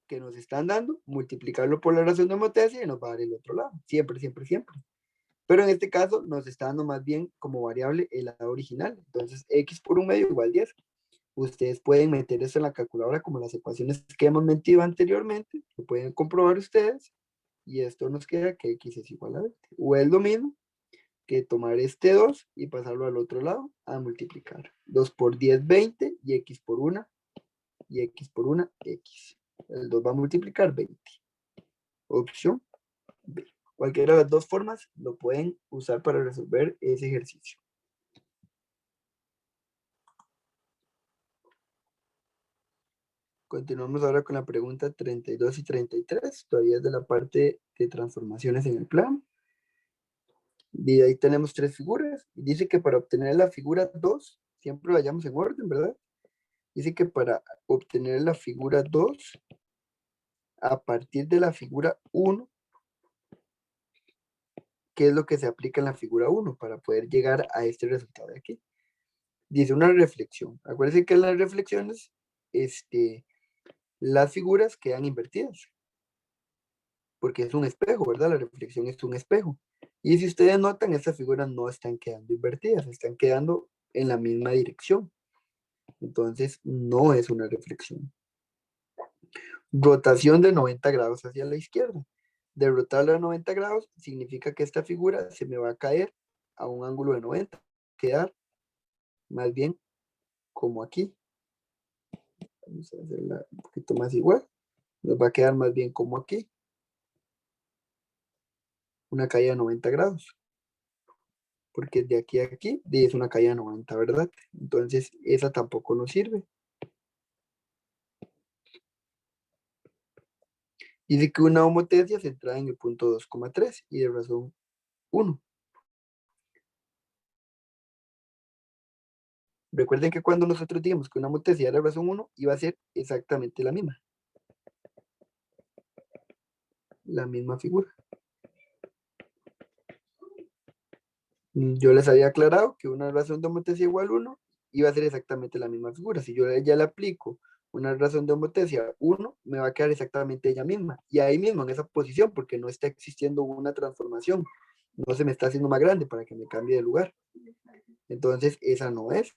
que nos están dando, multiplicarlo por la razón de homotecia y nos va a dar el otro lado. Siempre, siempre, siempre. Pero en este caso nos está dando más bien como variable el lado original. Entonces, X por un medio igual 10. Ustedes pueden meter eso en la calculadora como las ecuaciones que hemos metido anteriormente. Lo pueden comprobar ustedes. Y esto nos queda que X es igual a 20. O es lo mismo que tomar este 2 y pasarlo al otro lado a multiplicar. 2 por 10, 20 y X por 1 y X por 1, X. El 2 va a multiplicar 20. Opción B. Cualquiera de las dos formas lo pueden usar para resolver ese ejercicio. Continuamos ahora con la pregunta 32 y 33. Todavía es de la parte de transformaciones en el plano. Y ahí tenemos tres figuras. Dice que para obtener la figura 2, siempre vayamos en orden, ¿verdad? Dice que para obtener la figura 2, a partir de la figura 1, ¿qué es lo que se aplica en la figura 1 para poder llegar a este resultado de aquí? Dice una reflexión. Acuérdense que en las reflexiones, las figuras quedan invertidas, porque es un espejo, ¿verdad? La reflexión es un espejo. Y si ustedes notan, estas figuras no están quedando invertidas, están quedando en la misma dirección. Entonces, no es una reflexión. Rotación de 90 grados hacia la izquierda. De rotarla a 90 grados significa que esta figura se me va a caer a un ángulo de 90. Quedar más bien como aquí. Vamos a hacerla un poquito más igual. Nos va a quedar más bien como aquí. Una caída de 90 grados. Porque de aquí a aquí es una caída de 90, ¿verdad? Entonces, esa tampoco nos sirve. Dice que una homotesia centrada en el punto 2,3 y de razón 1. Recuerden que cuando nosotros digamos que una homotesia era de razón 1, iba a ser exactamente la misma. La misma figura. Yo les había aclarado que una razón de homotesia igual 1 iba a ser exactamente la misma figura. Si yo ya le aplico una razón de homotesia 1, me va a quedar exactamente ella misma. Y ahí mismo, en esa posición, porque no está existiendo una transformación. No se me está haciendo más grande para que me cambie de lugar. Entonces, esa no es.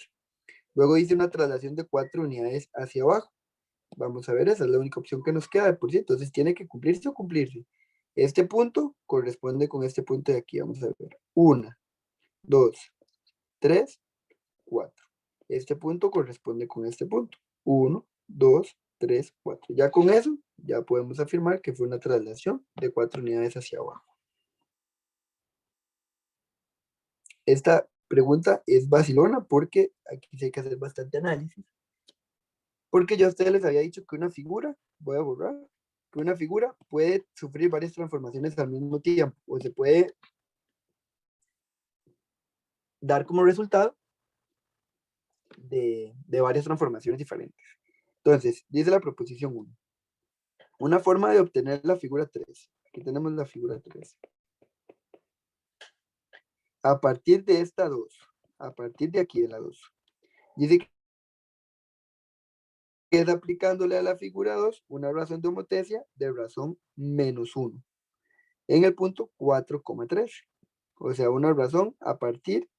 Luego hice una traslación de 4 unidades hacia abajo. Vamos a ver, esa es la única opción que nos queda de por sí. Entonces, tiene que cumplirse o cumplirse. Este punto corresponde con este punto de aquí. Vamos a ver. 1, 2, 3, 4. Este punto corresponde con este punto. 1, 2, 3, 4. Ya con eso, ya podemos afirmar que fue una traslación de 4 unidades hacia abajo. Esta pregunta es vacilona porque aquí sí hay que hacer bastante análisis. Porque yo a ustedes les había dicho que una figura, voy a borrar, que una figura puede sufrir varias transformaciones al mismo tiempo o se puede dar como resultado de varias transformaciones diferentes. Entonces, dice la proposición 1. Una forma de obtener la figura 3. Aquí tenemos la figura 3. A partir de esta 2, a partir de aquí de la 2, dice que es aplicándole a la figura 2 una razón de homotecia de razón menos 1. en el punto 4,13. O sea, una razón a partir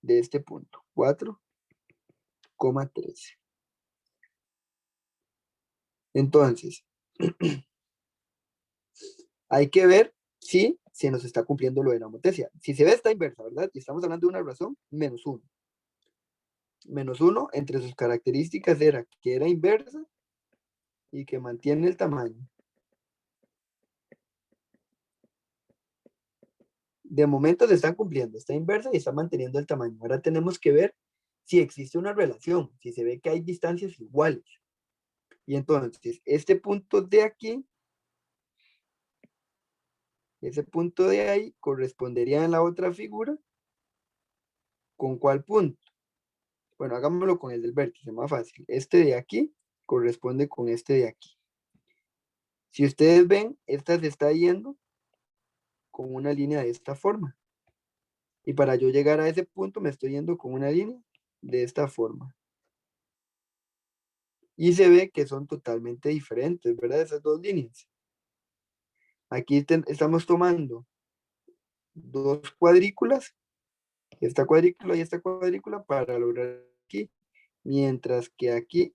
de este punto, 4,13. Entonces, hay que ver si se nos está cumpliendo lo de la homotesia. Si se ve esta inversa, ¿verdad? Y estamos hablando de una razón, menos 1. Menos 1 entre sus características era que era inversa y que mantiene el tamaño. De momento se están cumpliendo, está inversa y está manteniendo el tamaño. Ahora tenemos que ver si existe una relación, si se ve que hay distancias iguales. Y entonces, este punto de aquí, ese punto de ahí, correspondería en la otra figura, ¿con cuál punto? Bueno, hagámoslo con el del vértice, más fácil. Este de aquí corresponde con este de aquí. Si ustedes ven, esta se está yendo con una línea de esta forma. Y para yo llegar a ese punto me estoy yendo con una línea de esta forma. Y se ve que son totalmente diferentes, ¿verdad? Esas dos líneas. Aquí estamos tomando dos cuadrículas, esta cuadrícula y esta cuadrícula, para lograr aquí. Mientras que aquí...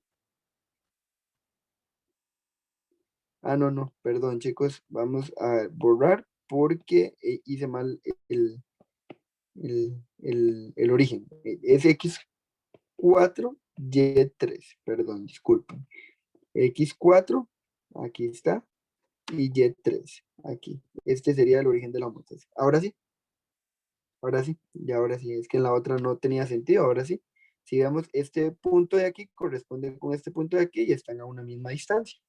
Ah, no, perdón, chicos. Vamos a borrar porque hice mal el origen. Es X4, Y3. Perdón, disculpen. X4, aquí está, y Y3, aquí. Este sería el origen de la homotesia. Ahora sí, ahora sí, es que en la otra no tenía sentido, ahora sí. Si vemos, este punto de aquí corresponde con este punto de aquí y están a una misma distancia.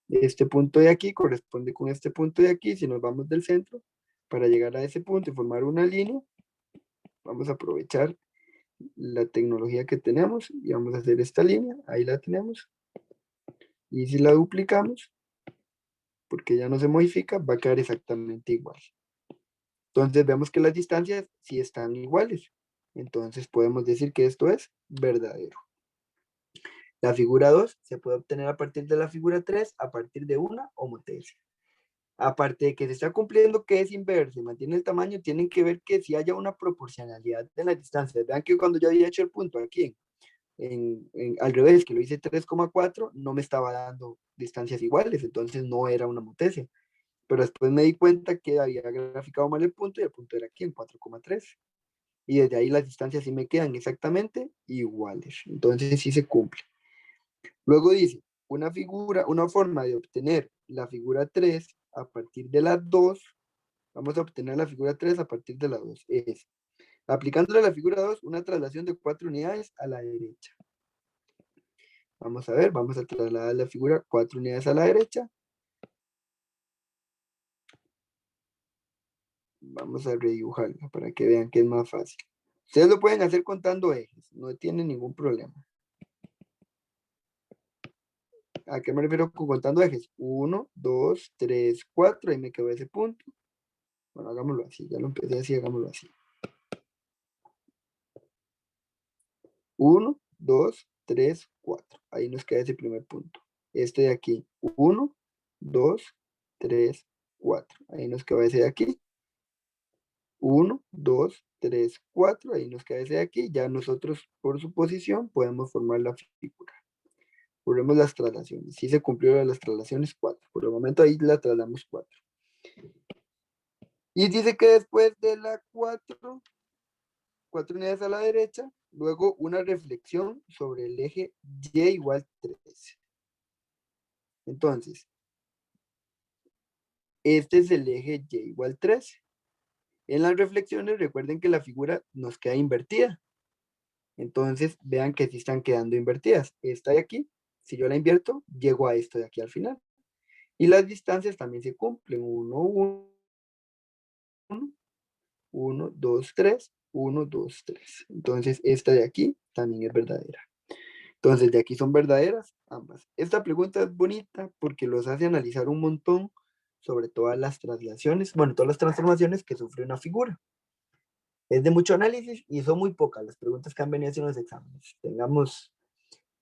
Este punto de aquí corresponde con este punto de aquí. Si nos vamos del centro, para llegar a ese punto y formar una línea, vamos a aprovechar la tecnología que tenemos y vamos a hacer esta línea, ahí la tenemos. Y si la duplicamos, porque ya no se modifica, va a quedar exactamente igual. Entonces vemos que las distancias sí están iguales. Entonces podemos decir que esto es verdadero. La figura 2 se puede obtener a partir de la figura 3 a partir de una homotesia. Aparte de que se está cumpliendo que es inverso y mantiene el tamaño, tienen que ver que si haya una proporcionalidad en las distancias. Vean que cuando yo había hecho el punto aquí, al revés, que lo hice 3,4, no me estaba dando distancias iguales, entonces no era una homotesia. Pero después me di cuenta que había graficado mal el punto y el punto era aquí en 4,3. Y desde ahí las distancias sí me quedan exactamente iguales. Entonces sí se cumple. Luego dice, una forma de obtener la figura 3 a partir de la 2, vamos a obtener la figura 3 a partir de la 2, es aplicándole a la figura 2 una traslación de 4 unidades a la derecha. Vamos a ver, vamos a trasladar la figura 4 unidades a la derecha. Vamos a redibujarla para que vean que es más fácil. Ustedes lo pueden hacer contando ejes, no tienen ningún problema. ¿A qué me refiero con contando ejes? 1, 2, 3, 4, ahí me quedó ese punto. Bueno, hagámoslo así, ya lo empecé así, hagámoslo así. 1, 2, 3, 4. Ahí nos queda ese primer punto. Este de aquí, 1, 2, 3, 4. Ahí nos queda ese de aquí. 1, 2, 3, 4. Ahí nos queda ese de aquí. Ya nosotros, por su posición, podemos formar la figura. Volvemos las traslaciones. Si se cumplieron las traslaciones, 4. Por el momento ahí la trasladamos 4. Y dice que después de la 4 unidades a la derecha, luego una reflexión sobre el eje Y igual 3. Entonces, este es el eje Y igual 3. En las reflexiones, recuerden que la figura nos queda invertida. Entonces, vean que sí están quedando invertidas. Esta de aquí, si yo la invierto, llego a esto de aquí al final. Y las distancias también se cumplen. 1, 1, 1, 2, 3, 1, 2, 3. Entonces, esta de aquí también es verdadera. Entonces, de aquí son verdaderas ambas. Esta pregunta es bonita porque los hace analizar un montón sobre todas las traslaciones, bueno, todas las transformaciones que sufre una figura. Es de mucho análisis y son muy pocas las preguntas que han venido haciendo los exámenes. Tengamos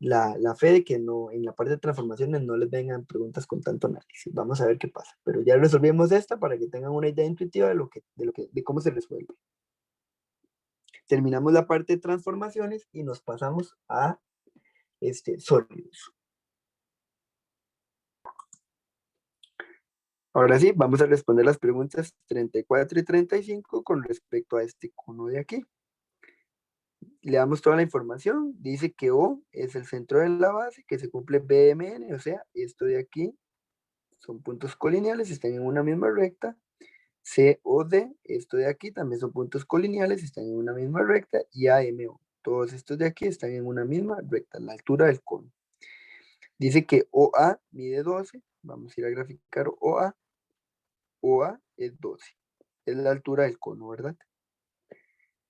la fe de que no, en la parte de transformaciones no les vengan preguntas con tanto análisis. Vamos a ver qué pasa. Pero ya resolvimos esta para que tengan una idea intuitiva de cómo se resuelve. Terminamos la parte de transformaciones y nos pasamos a sólidos. Ahora sí, vamos a responder las preguntas 34 y 35 con respecto a este cono de aquí. Le damos toda la información, dice que O es el centro de la base, que se cumple BMN, o sea, esto de aquí son puntos colineales, están en una misma recta. C o D, esto de aquí también son puntos colineales, están en una misma recta, y A, M, O, todos estos de aquí están en una misma recta, la altura del cono. Dice que OA mide 12, vamos a ir a graficar OA es 12, es la altura del cono, ¿verdad?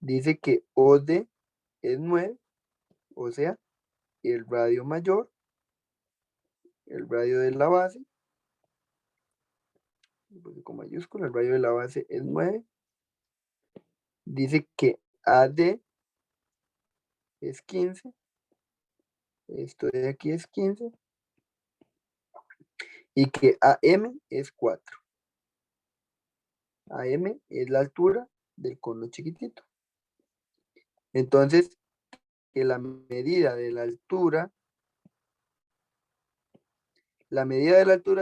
Dice que OD es 9, o sea, el radio mayor, el radio de la base, con mayúscula, el radio de la base es 9. Dice que AD es 15, esto de aquí es 15, y que AM es 4. AM es la altura del cono chiquitito. Entonces, que la medida de la altura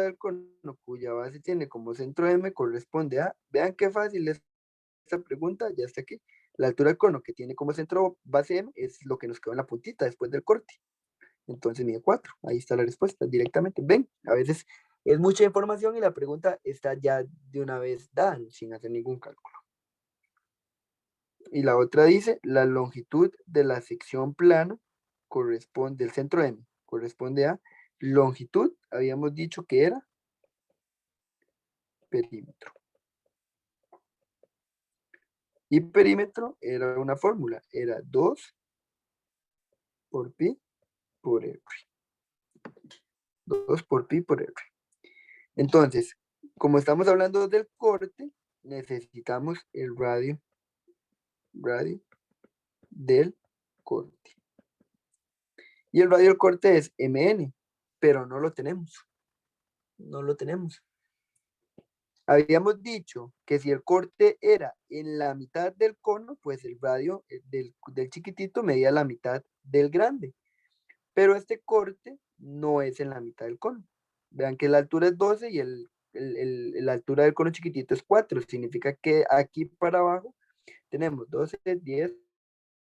del cono cuya base tiene como centro M corresponde a, vean qué fácil es esta pregunta, ya está aquí. La altura del cono que tiene como centro base M es lo que nos quedó en la puntita después del corte. Entonces mide 4. Ahí está la respuesta directamente. Ven, a veces es mucha información y la pregunta está ya de una vez dada, sin hacer ningún cálculo. Y la otra dice, la longitud de la sección plana corresponde, del centro M, corresponde a longitud, habíamos dicho que era perímetro. Y perímetro era una fórmula, era 2 por pi por r. 2 por pi por r. Entonces, como estamos hablando del corte, necesitamos el radio del corte. Y el radio del corte es mn, pero no lo tenemos. No lo tenemos. Habíamos dicho que si el corte era en la mitad del cono, pues el radio del chiquitito medía la mitad del grande. Pero este corte no es en la mitad del cono. Vean que la altura es 12 y la altura del cono chiquitito es 4. Significa que aquí para abajo tenemos 12, 10,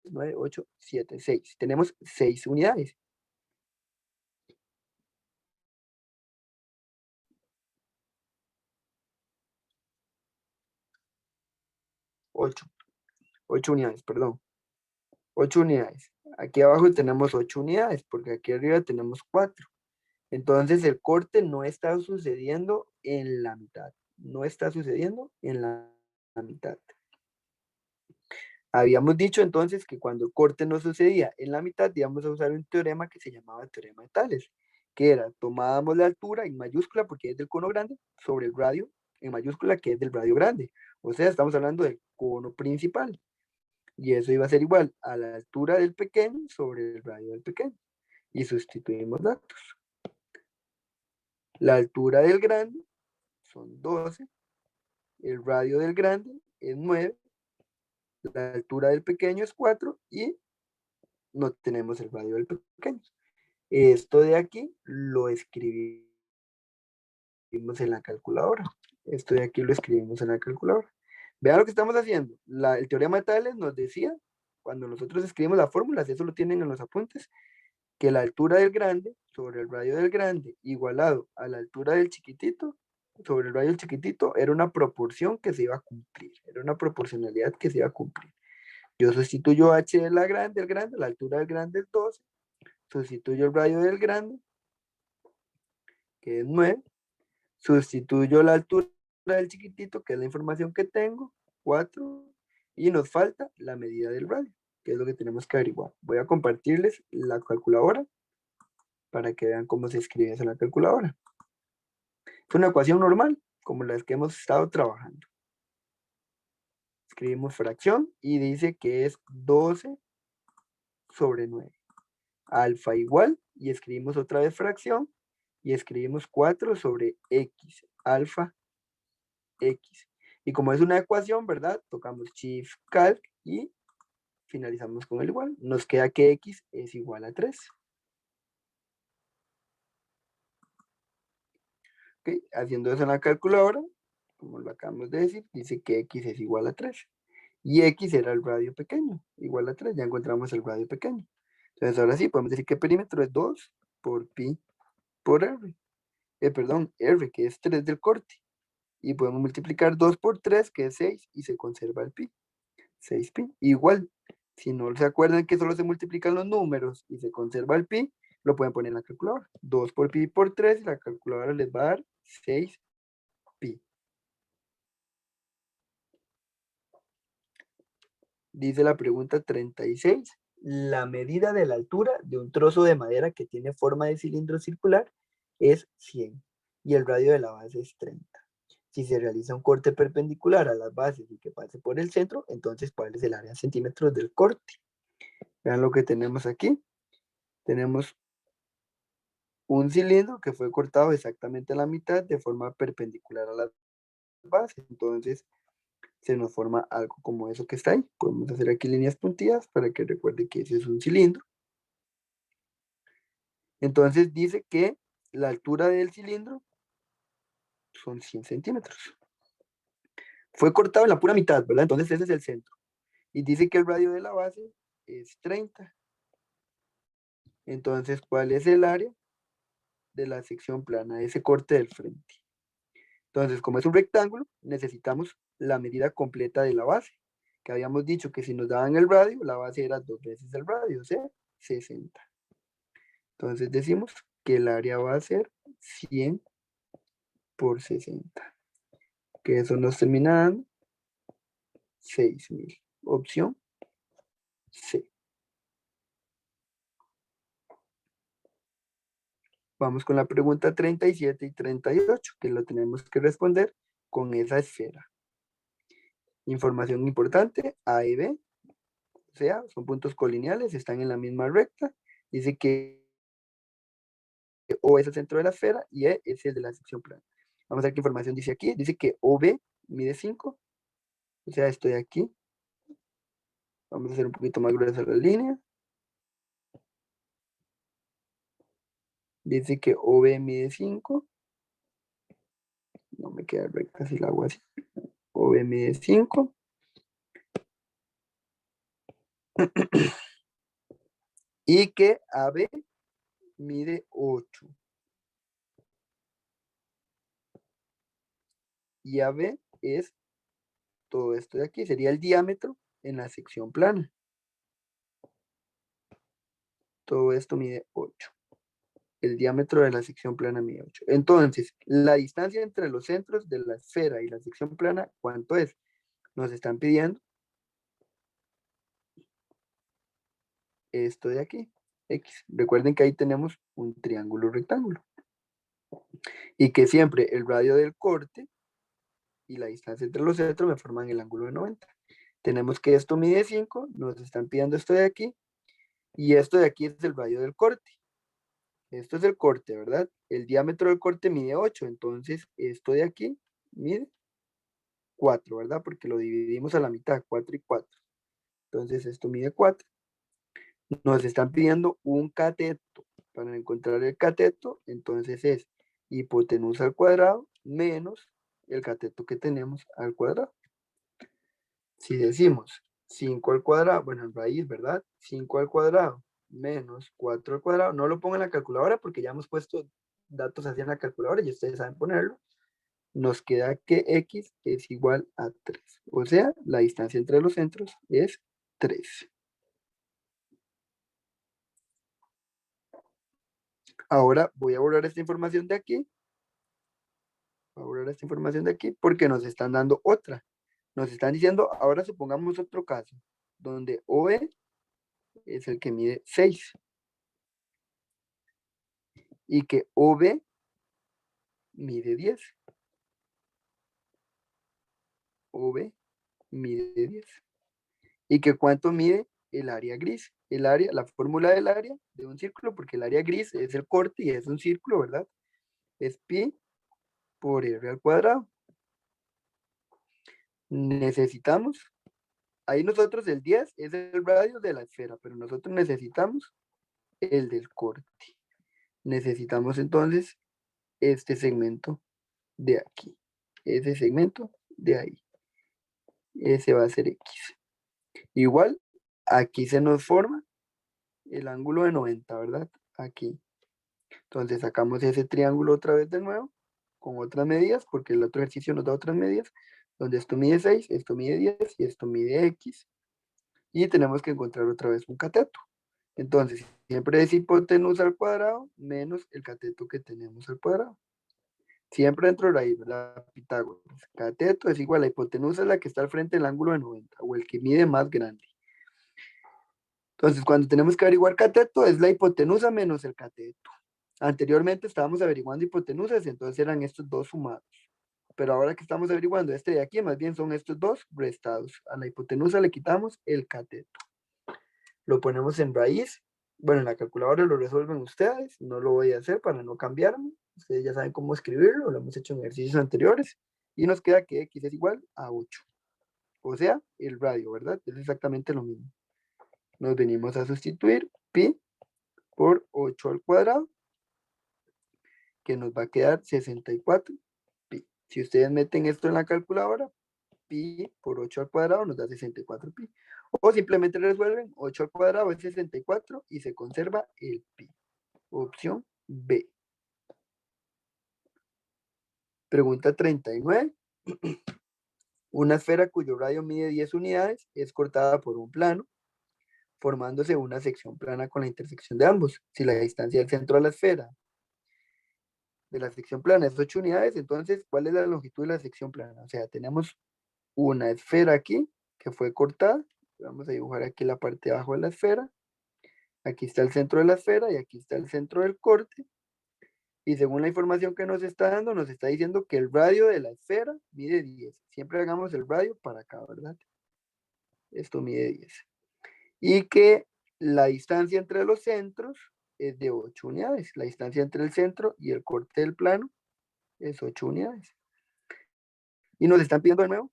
9, 8, 7, 6. Tenemos 6 unidades. 8 unidades, perdón. 8 unidades. Aquí abajo tenemos 8 unidades, porque aquí arriba tenemos 4. Entonces el corte no está sucediendo en la mitad. No está sucediendo en la mitad. Habíamos dicho entonces que cuando el corte no sucedía en la mitad, íbamos a usar un teorema que se llamaba teorema de Tales, que era, tomábamos la altura en mayúscula, porque es del cono grande, sobre el radio en mayúscula, que es del radio grande. O sea, estamos hablando del cono principal. Y eso iba a ser igual a la altura del pequeño sobre el radio del pequeño. Y sustituimos datos. La altura del grande son 12, el radio del grande es 9, la altura del pequeño es 4 y no tenemos el radio del pequeño. Esto de aquí lo escribimos en la calculadora. Esto de aquí lo escribimos en la calculadora. Vean lo que estamos haciendo. El teorema de Tales nos decía, cuando nosotros escribimos las fórmulas, eso lo tienen en los apuntes, que la altura del grande sobre el radio del grande igualado a la altura del chiquitito sobre el radio del chiquitito era una proporción que se iba a cumplir, era una proporcionalidad que se iba a cumplir. Yo sustituyo h de la grande, la altura del grande es 12, sustituyo el radio del grande, que es 9, sustituyo la altura del chiquitito, que es la información que tengo, 4, y nos falta la medida del radio, que es lo que tenemos que averiguar. Voy a compartirles la calculadora para que vean cómo se escribe eso en la calculadora. Es una ecuación normal, como las que hemos estado trabajando. Escribimos fracción y dice que es 12 sobre 9. alfa igual, y escribimos otra vez fracción, y escribimos 4 sobre x, alfa x. Y como es una ecuación, ¿verdad? Tocamos Shift Calc y finalizamos con el igual. Nos queda que x es igual a 3. Okay. Haciendo eso en la calculadora, como lo acabamos de decir, dice que x es igual a 3. Y x era el radio pequeño, igual a 3. Ya encontramos el radio pequeño. Entonces ahora sí, podemos decir que el perímetro es 2 por pi por r. Perdón, r, que es 3 del corte. Y podemos multiplicar 2 por 3, que es 6, y se conserva el pi. 6pi. Igual, si no se acuerdan que solo se multiplican los números y se conserva el pi, lo pueden poner en la calculadora. 2 por pi por 3, y la calculadora les va a dar 6pi. Dice la pregunta 36. La medida de la altura de un trozo de madera que tiene forma de cilindro circular es 100 y el radio de la base es 30. Si se realiza un corte perpendicular a las bases y que pase por el centro, entonces ¿cuál es el área en centímetros del corte? Vean lo que tenemos aquí. Tenemos un cilindro que fue cortado exactamente a la mitad de forma perpendicular a las bases. Entonces se nos forma algo como eso que está ahí. Podemos hacer aquí líneas puntidas para que recuerde que ese es un cilindro. Entonces dice que la altura del cilindro son 100 centímetros. Fue cortado en la pura mitad, ¿verdad? Entonces ese es el centro. Y dice que el radio de la base es 30. Entonces, ¿cuál es el área de la sección plana, ese corte del frente? Entonces, como es un rectángulo, necesitamos la medida completa de la base, que habíamos dicho que si nos daban el radio, la base era 2 veces el radio, o sea, 60. Entonces decimos que el área va a ser 100 por 60, que eso nos termina dando 6.000. Opción C. Vamos con la pregunta 37 y 38, que lo tenemos que responder con esa esfera. Información importante, A y B, o sea, son puntos colineales, están en la misma recta. Dice que O es el centro de la esfera y E es el de la sección plana. Vamos a ver qué información dice aquí. Dice que OB mide 5, o sea, estoy aquí. Vamos a hacer un poquito más gruesa la línea. Dice que OB mide 5. No me queda recta si la hago así. OB mide 5. Y que AB mide 8. Y AB es todo esto de aquí. Sería el diámetro en la sección plana. Todo esto mide 8. El diámetro de la sección plana mide 8. Entonces, la distancia entre los centros de la esfera y la sección plana, ¿cuánto es? Nos están pidiendo esto de aquí, X. Recuerden que ahí tenemos un triángulo rectángulo. Y que siempre el radio del corte y la distancia entre los centros me forman el ángulo de 90. Tenemos que esto mide 5, nos están pidiendo esto de aquí, y esto de aquí es el radio del corte. Esto es el corte, ¿verdad? El diámetro del corte mide 8, entonces esto de aquí mide 4, ¿verdad? Porque lo dividimos a la mitad, 4 y 4. Entonces esto mide 4. Nos están pidiendo un cateto. Para encontrar el cateto, entonces es hipotenusa al cuadrado menos el cateto que tenemos al cuadrado. Si decimos 5 al cuadrado, bueno, en raíz, ¿verdad? 5 al cuadrado menos 4 al cuadrado. No lo pongo en la calculadora porque ya hemos puesto datos así en la calculadora y ustedes saben ponerlo. Nos queda que x es igual a 3. O sea, la distancia entre los centros es 3. Ahora voy a borrar esta información de aquí. Voy a borrar esta información de aquí porque nos están dando otra. Nos están diciendo, ahora supongamos otro caso, donde OE es el que mide 6 y que OB mide 10. OB mide 10. ¿Y que cuánto mide el área gris. El área, la fórmula del área de un círculo, porque el área gris es el corte y es un círculo, ¿verdad? Es pi por r al cuadrado. Necesitamos, ahí nosotros el 10 es el radio de la esfera, pero nosotros necesitamos el del corte. Necesitamos entonces este segmento de aquí. Ese segmento de ahí. Ese va a ser X. Igual, aquí se nos forma el ángulo de 90, ¿verdad? Aquí. Entonces sacamos ese triángulo otra vez de nuevo, con otras medidas, porque el otro ejercicio nos da otras medidas, donde esto mide 6, esto mide 10 y esto mide X. Y tenemos que encontrar otra vez un cateto. Entonces, siempre es hipotenusa al cuadrado menos el cateto que tenemos al cuadrado. Siempre dentro de la raíz, ¿verdad? Pitágoras. Cateto es igual a hipotenusa, es la que está al frente del ángulo de 90, o el que mide más grande. Entonces, cuando tenemos que averiguar cateto, es la hipotenusa menos el cateto. Anteriormente estábamos averiguando hipotenusas, entonces eran estos dos sumados. Pero ahora que estamos averiguando este de aquí, más bien son estos dos restados. A la hipotenusa le quitamos el cateto. Lo ponemos en raíz. Bueno, en la calculadora lo resuelven ustedes. No lo voy a hacer para no cambiarme. Ustedes ya saben cómo escribirlo. Lo hemos hecho en ejercicios anteriores. Y nos queda que x es igual a 8. O sea, el radio, ¿verdad? Es exactamente lo mismo. Nos venimos a sustituir pi por 8 al cuadrado, que nos va a quedar 64 pi. Si ustedes meten esto en la calculadora, pi por 8 al cuadrado nos da 64 pi. O simplemente resuelven 8 al cuadrado es 64 y se conserva el pi. Opción B. Pregunta 39. Una esfera cuyo radio mide 10 unidades es cortada por un plano, formándose una sección plana con la intersección de ambos. Si la distancia del centro a la esfera de la sección plana es 8 unidades, entonces, ¿cuál es la longitud de la sección plana? O sea, tenemos una esfera aquí que fue cortada. Vamos a dibujar aquí la parte de abajo de la esfera. Aquí está el centro de la esfera y aquí está el centro del corte. Y según la información que nos está dando, nos está diciendo que el radio de la esfera mide 10. Siempre hagamos el radio para acá, ¿verdad? Esto mide 10. Y que la distancia entre los centros es de 8 unidades. La distancia entre el centro y el corte del plano es 8 unidades. Y nos están pidiendo de nuevo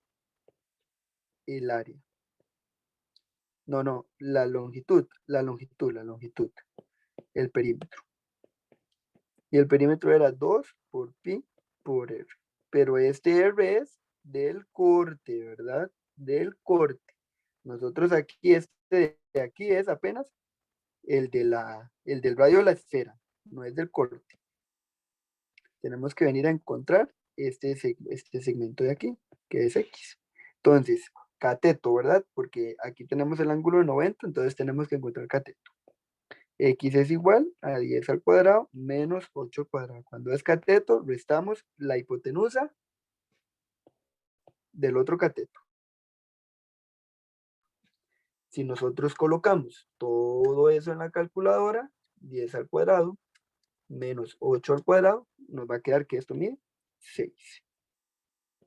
el área. No, la longitud, el perímetro. Y el perímetro era 2 por pi por r. Pero este r es del corte, ¿verdad? Del corte. Nosotros aquí, este de aquí es apenas el del radio de la esfera, no es del corte. Tenemos que venir a encontrar este segmento de aquí, que es X. Entonces, cateto, ¿verdad? Porque aquí tenemos el ángulo de 90, entonces tenemos que encontrar cateto. X es igual a 10 al cuadrado menos 8 al cuadrado. Cuando es cateto, restamos la hipotenusa del otro cateto. Si nosotros colocamos todo eso en la calculadora, 10 al cuadrado menos 8 al cuadrado, nos va a quedar que esto mide 6.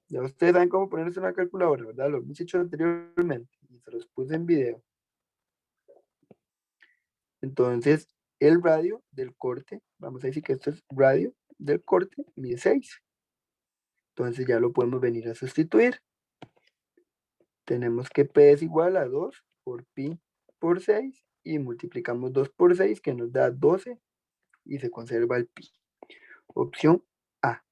Ya ustedes saben cómo ponerse en la calculadora, ¿verdad? Lo hemos hecho anteriormente y se los puse en video. Entonces, el radio del corte, vamos a decir que esto es radio del corte, mide 6. Entonces ya lo podemos venir a sustituir. Tenemos que P es igual a 2 por pi por 6 y multiplicamos 2 por 6 que nos da 12 y se conserva el pi. Opción A.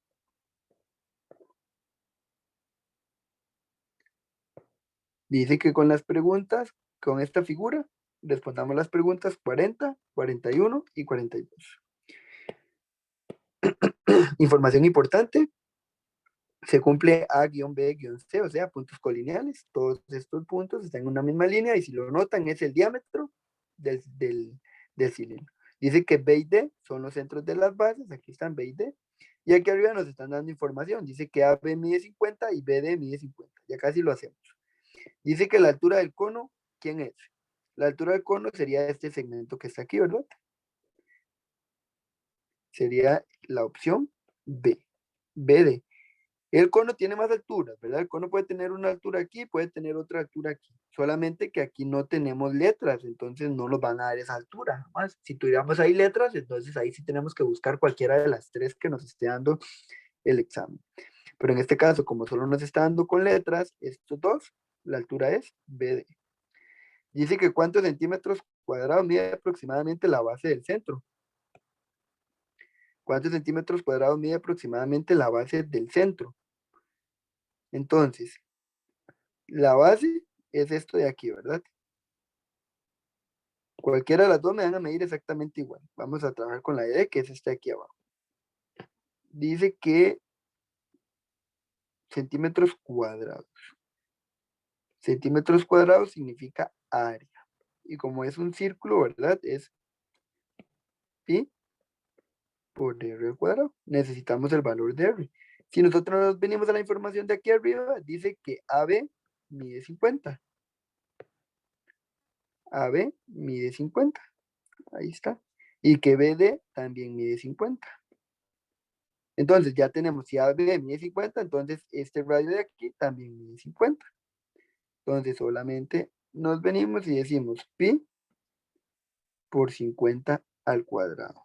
Dice que con las preguntas, con esta figura, respondamos las preguntas 40, 41 y 42. Información importante. Se cumple A-B-C, o sea, puntos colineales. Todos estos puntos están en una misma línea y si lo notan es el diámetro del cilindro. Dice que B y D son los centros de las bases, aquí están B y D, y aquí arriba nos están dando información. Dice que AB mide 50 y BD mide 50, ya casi lo hacemos. Dice que la altura del cono, ¿quién es? La altura del cono sería este segmento que está aquí, ¿verdad? Sería la opción B, BD. El cono tiene más alturas, ¿verdad? El cono puede tener una altura aquí, puede tener otra altura aquí. Solamente que aquí no tenemos letras, entonces no nos van a dar esa altura. Jamás. Si tuviéramos ahí letras, entonces ahí sí tenemos que buscar cualquiera de las tres que nos esté dando el examen. Pero en este caso, como solo nos está dando con letras, estos dos, la altura es BD. Dice que cuántos centímetros cuadrados mide aproximadamente la base del centro. ¿Cuántos centímetros cuadrados mide aproximadamente la base del centro? Entonces, la base es esto de aquí, ¿verdad? Cualquiera de las dos me van a medir exactamente igual. Vamos a trabajar con la idea que es este de aquí abajo. Dice que centímetros cuadrados. Centímetros cuadrados significa área. Y como es un círculo, ¿verdad? Es pi por r al cuadrado. Necesitamos el valor de r. Si nosotros nos venimos a la información de aquí arriba, dice que AB mide 50. AB mide 50. Ahí está. Y que BD también mide 50. Entonces ya tenemos, si AB mide 50, entonces este radio de aquí también mide 50. Entonces solamente nos venimos y decimos pi por 50 al cuadrado.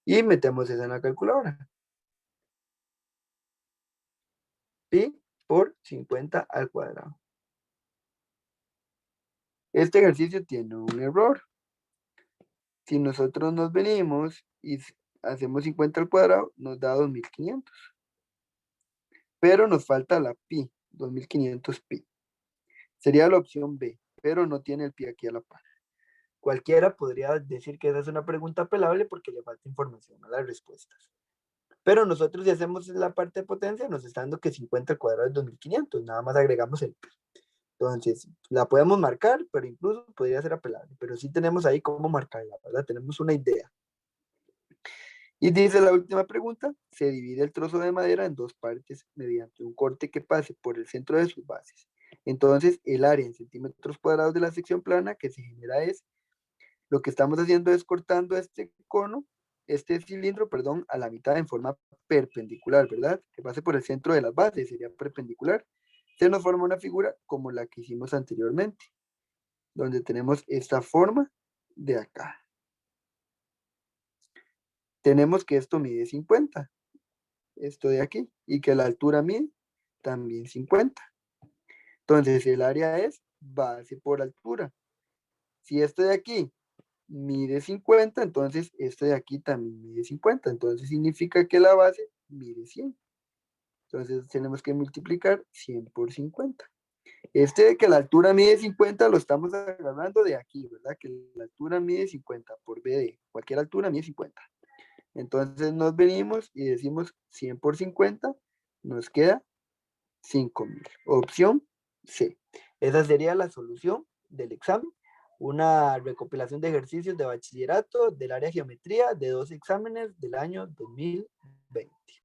Y metemos eso en la calculadora. Pi por 50 al cuadrado. Este ejercicio tiene un error. Si nosotros nos venimos y hacemos 50 al cuadrado, nos da 2500. Pero nos falta la pi, 2500 pi. Sería la opción B, pero no tiene el pi aquí a la par. Cualquiera podría decir que esa es una pregunta apelable porque le falta información a las respuestas. Pero nosotros si hacemos la parte de potencia, nos está dando que 50 al cuadrado es 2500. Nada más agregamos el pi. Entonces, la podemos marcar, pero incluso podría ser apelable. Pero sí tenemos ahí cómo marcarla, ¿verdad? Tenemos una idea. Y dice la última pregunta, se divide el trozo de madera en dos partes mediante un corte que pase por el centro de sus bases. Entonces, el área en centímetros cuadrados de la sección plana que se genera es, lo que estamos haciendo es cortando este cono, este cilindro, perdón, a la mitad en forma perpendicular, ¿verdad? Que pase por el centro de las bases, sería perpendicular. Se nos forma una figura como la que hicimos anteriormente, donde tenemos esta forma de acá. Tenemos que esto mide 50, esto de aquí, y que la altura mide también 50. Entonces el área es base por altura. Si esto de aquí mide 50, entonces esto de aquí también mide 50. Entonces significa que la base mide 100. Entonces tenemos que multiplicar 100 por 50. Este de que la altura mide 50 lo estamos agarrando de aquí, ¿verdad? Que la altura mide 50 por BD. Cualquier altura mide 50. Entonces nos venimos y decimos 100 por 50, nos queda 5000. Opción C. Esa sería la solución del examen. Una recopilación de ejercicios de bachillerato del área de geometría de 2 exámenes del año 2000.